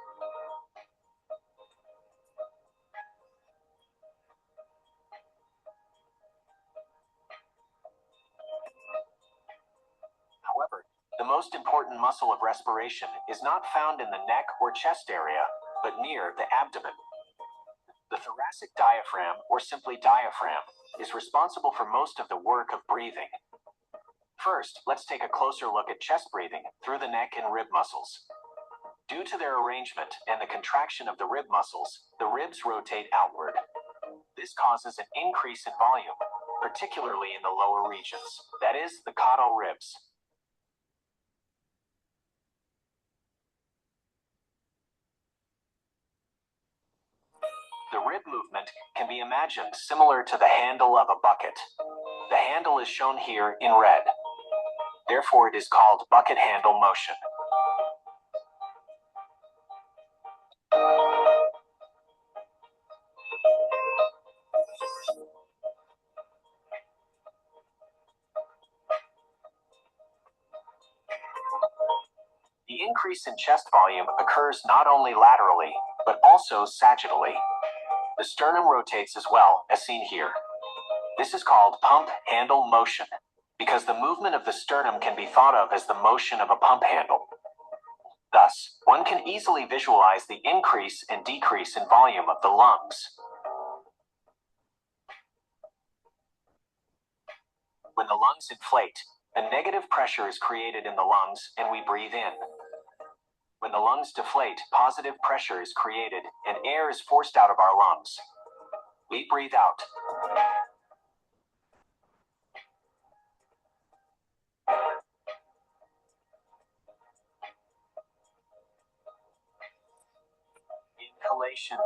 Speaker 11: However, the most important muscle of respiration is not found in the neck or chest area, but near the abdomen. The thoracic diaphragm, or simply diaphragm, is responsible for most of the work of breathing. First, let's take a closer look at chest breathing through the neck and rib muscles. Due to their arrangement and the contraction of the rib muscles, the ribs rotate outward. This causes an increase in volume, particularly in the lower regions, that is, the caudal ribs. The rib movement can be imagined similar to the handle of a bucket. The handle is shown here in red. Therefore, it is called bucket handle motion. The increase in chest volume occurs not only laterally, but also sagittally. The sternum rotates as well, as seen here. This is called pump handle motion, because the movement of the sternum can be thought of as the motion of a pump handle. Thus, one can easily visualize the increase and decrease in volume of the lungs. When the lungs inflate, a negative pressure is created in the lungs and we breathe in. When the lungs deflate, positive pressure is created and air is forced out of our lungs. We breathe out. Inhalation,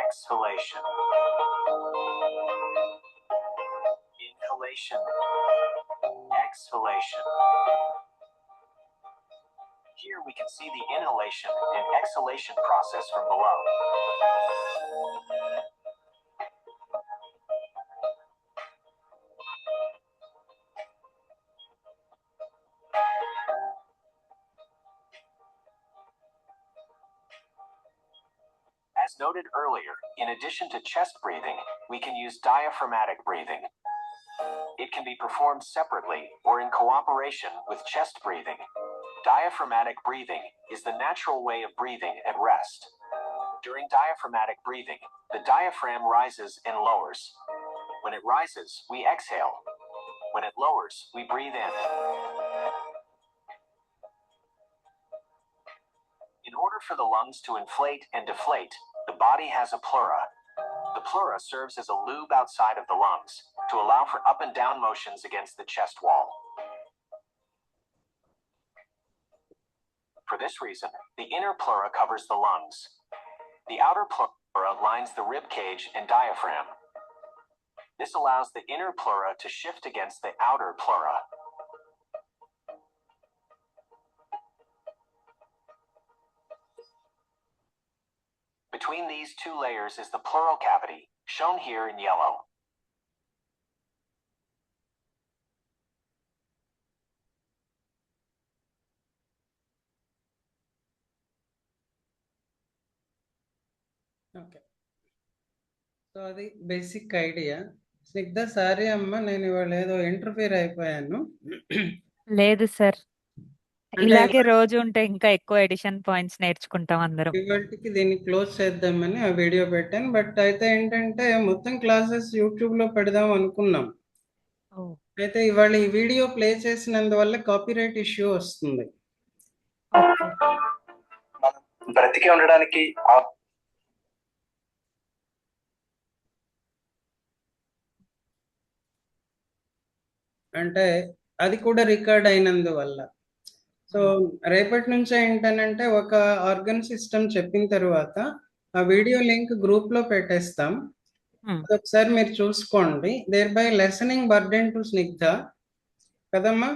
Speaker 11: exhalation. Inhalation, exhalation. Here we can see the inhalation and exhalation process from below. As noted earlier, in addition to chest breathing, we can use diaphragmatic breathing. It can be performed separately or in cooperation with chest breathing. Diaphragmatic breathing is the natural way of breathing at rest. During diaphragmatic breathing, the diaphragm rises and lowers. When it rises, we exhale. When it lowers, we breathe in. In order for the lungs to inflate and deflate, the body has a pleura. The pleura serves as a lube outside of the lungs to allow for up and down motions against the chest wall. For this reason, the inner pleura covers the lungs. The outer pleura lines the rib cage and diaphragm. This allows the inner pleura to shift against the outer pleura. Between these two layers is the pleural cavity, shown here in yellow.
Speaker 1: Okay. So అది బేసిక్ ఐడియా. స్నిగ్ధ, సారీ అమ్మ, నేను ఇవాళ ఏదో ఇంటర్ఫియర్ అయిపోయాను.
Speaker 3: లేదు సార్,
Speaker 1: అంటే
Speaker 3: ఇలాగే రోజు ఉంటే ఇంకా ఎక్కువ ఎడిషన్ పాయింట్స్ నేర్చుకుంటాం అందరం.
Speaker 1: ఇవాళకి దీన్ని క్లోజ్ చేద్దామని ఆ వీడియో పెట్టాను. బట్ అయితే ఏంటంటే మొత్తం క్లాసెస్ యూట్యూబ్లో పెడదాం అనుకున్నాం.
Speaker 3: ఓ,
Speaker 1: అయితే ఇవాళ ఈ వీడియో ప్లే చేసినందువల్ల కాపీరైట్ ఇష్యూ వస్తుంది.
Speaker 3: ఓకే.
Speaker 11: మనం బ్రతికి ఉండడానికి
Speaker 1: అంటే అది కూడా రికార్డ్ అయినందువల్ల. సో రేపటి నుంచి ఏంటనంటే ఒక ఆర్గన్ సిస్టమ్ చెప్పిన తర్వాత ఆ వీడియో లింక్ గ్రూప్ లో పెట్టేస్తాం. ఒకసారి మీరు చూసుకోండి. Thereby lessening burden to Snigdha కదమ్మా.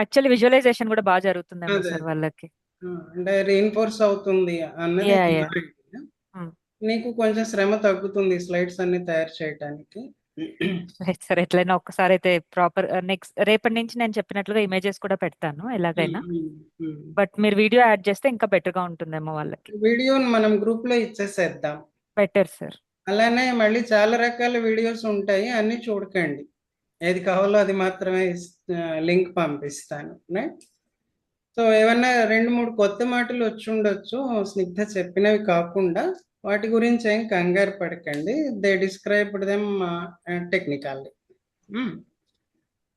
Speaker 3: యాక్చువల్లీ విజువలైజేషన్ కూడా బాగా జరుగుతుందేమో
Speaker 1: అదే
Speaker 3: సార్ వాళ్ళకి.
Speaker 1: అంటే రీఇన్ఫోర్స్ అవుతుంది అన్నది
Speaker 3: యా యా.
Speaker 1: నీకు కొంచెం శ్రమ తగ్గుతుంది స్లైడ్స్ అన్ని తయారు చేయడానికి.
Speaker 3: సరే, ఎట్లయినా ఒక్కసారి అయితే ప్రాపర్ నెక్స్ట్ రేపటి నుంచి నేను చెప్పినట్లుగా ఇమేజెస్ కూడా పెడతాను ఎలాగైనా. బట్ మీరు వీడియో యాడ్ చేస్తే ఇంకా బెటర్ గా ఉంటుందేమో వాళ్ళకి.
Speaker 1: వీడియోని మనం గ్రూప్ లో ఇచ్చేసేద్దాం.
Speaker 3: Better sir.
Speaker 1: అలానే మళ్ళీ చాలా రకాల వీడియోస్ ఉంటాయి, అన్ని చూడకండి. ఏది కావాలో అది మాత్రమే లింక్ పంపిస్తాను. సో ఏమన్నా 2-3 కొత్త మాటలు వచ్చి ఉండొచ్చు స్నిగ్ధ చెప్పినవి కాకుండా. వాటి గురించి ఏం కంగారు పడకండి. They described them technically.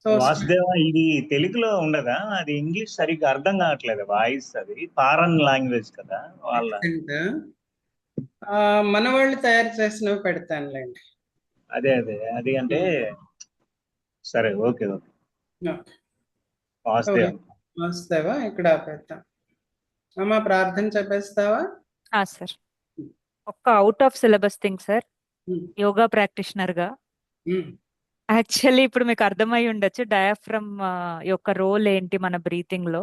Speaker 1: So
Speaker 9: Vasudeva, ఇది తెలుగులో ఉండదా? అది ఇంగ్లీష్ సరిగ్గా అర్థం కావట్లేదు. వాయిస్ అది ఫారెన్ లాంగ్వేజ్ కదా వాళ్ళ.
Speaker 1: మన వాళ్ళు తయారు చేసినవి పెడతానులేండి.
Speaker 9: అదే అది అంటే సరే, ఓకే ఓకే. వాసుదేవ,
Speaker 1: వస్తావా? ఇక్కడ ఆపేద్దాం. అమ్మా ప్రార్థన చెప్పేస్తావా?
Speaker 3: సార్, ఒక్క out of syllabus thing sir. Yoga practitioner గా యాక్చువల్లీ ఇప్పుడు మీకు అర్థమై ఉండొచ్చు డయాఫ్రమ్ యొక్క రోల్ ఏంటి మన బ్రీతింగ్ లో.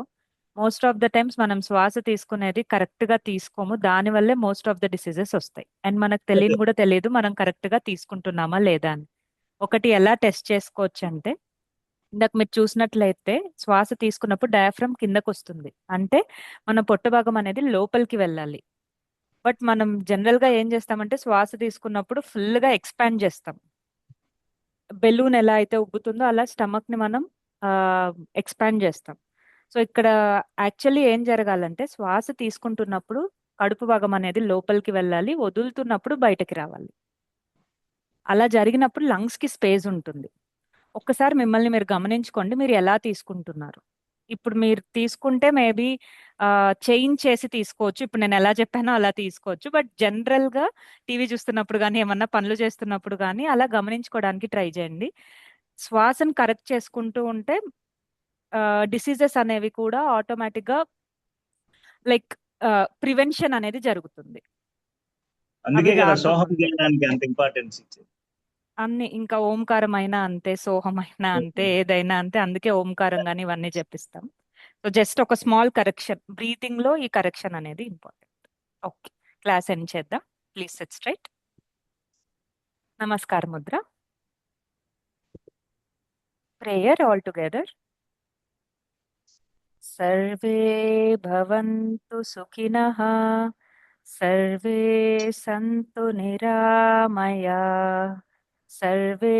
Speaker 3: మోస్ట్ ఆఫ్ ద టైమ్స్ మనం శ్వాస తీసుకునేది కరెక్ట్ గా తీసుకోము, దాని వల్లే మోస్ట్ ఆఫ్ ద డిసీజెస్ వస్తాయి. అండ్ మనకు తెలియని కూడా తెలియదు మనం కరెక్ట్ గా తీసుకుంటున్నామా లేదా అని. ఒకటి ఎలా టెస్ట్ చేసుకోవచ్చు అంటే, ఇందాక మీరు చూసినట్లయితే శ్వాస తీసుకున్నప్పుడు డయాఫ్రమ్ కిందకు వస్తుంది, అంటే మన పొట్ట భాగం అనేది లోపలికి వెళ్ళాలి. బట్ మనం జనరల్ గా ఏం చేస్తామంటే శ్వాస తీసుకున్నప్పుడు ఫుల్ గా ఎక్స్పాండ్ చేస్తాం. బెలూన్ ఎలా అయితే ఉబ్బుతుందో అలా స్టమక్ ని మనం ఎక్స్పాండ్ చేస్తాం. సో ఇక్కడ యాక్చువల్లీ ఏం జరగాలంటే శ్వాస తీసుకుంటున్నప్పుడు కడుపు భాగం అనేది లోపలికి వెళ్ళాలి, వదులుతున్నప్పుడు బయటకి రావాలి. అలా జరిగినప్పుడు లంగ్స్ కి స్పేస్ ఉంటుంది. ఒక్కసారి మిమ్మల్ని మీరు గమనించుకోండి, మీరు ఎలా తీసుకుంటున్నారు. ఇప్పుడు మీరు తీసుకుంటే మేబీ చేంజ్ చేసి తీసుకోవచ్చు. ఇప్పుడు నేను ఎలా చెప్పానో అలా తీసుకోవచ్చు. బట్ జనరల్ గా టీవీ చూస్తున్నప్పుడు కానీ ఏమన్నా పనులు చేస్తున్నప్పుడు కానీ అలా గమనించుకోవడానికి ట్రై చేయండి. శ్వాసను కరెక్ట్ చేసుకుంటూ ఉంటే డిసీజెస్ అనేవి కూడా ఆటోమేటిక్ గా లైక్ ప్రివెన్షన్ అనేది జరుగుతుంది.
Speaker 9: అందుకే
Speaker 3: అవి
Speaker 9: కదా
Speaker 3: రాకముందే.
Speaker 9: సోహం చేయడానికి అంత ఇంపార్టెన్స్ ఇచ్చేది.
Speaker 3: అన్ని ఇంకా ఓంకారం అయినా అంతే, సోహం అయినా అంతే, ఏదైనా అంతే. అందుకే ఓంకారం కానీ ఇవన్నీ చెప్పిస్తాం. సో జస్ట్ ఒక స్మాల్ కరెక్షన్, బ్రీతింగ్ లో ఈ కరెక్షన్ అనేది ఇంపార్టెంట్. ఓకే, క్లాస్ ఎండ్ చేద్దాం. Please set straight. నమస్కార Mudra. Prayer all together. Survey భవంతు సుఖినః, సర్వే సంతు నిరామయా, సర్వే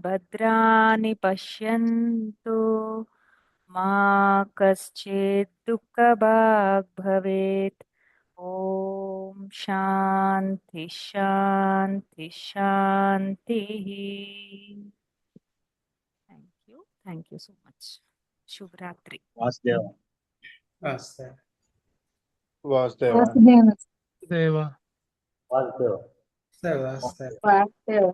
Speaker 3: భద్రాని పశ్యంతు, మా కశ్చిత్ దుఃఖభాగ్ భవేత్. ఓం శాంతి శాంతి శాంతి. Thank you so much. శుభరాత్రి.
Speaker 9: వాసుదేవ.
Speaker 1: వాస్తే.
Speaker 2: వాసుదేవ.
Speaker 6: వాసుదేవ.
Speaker 10: దేవా
Speaker 9: వాసుదేవ.
Speaker 1: వాస్తే.
Speaker 6: వాసుదేవ.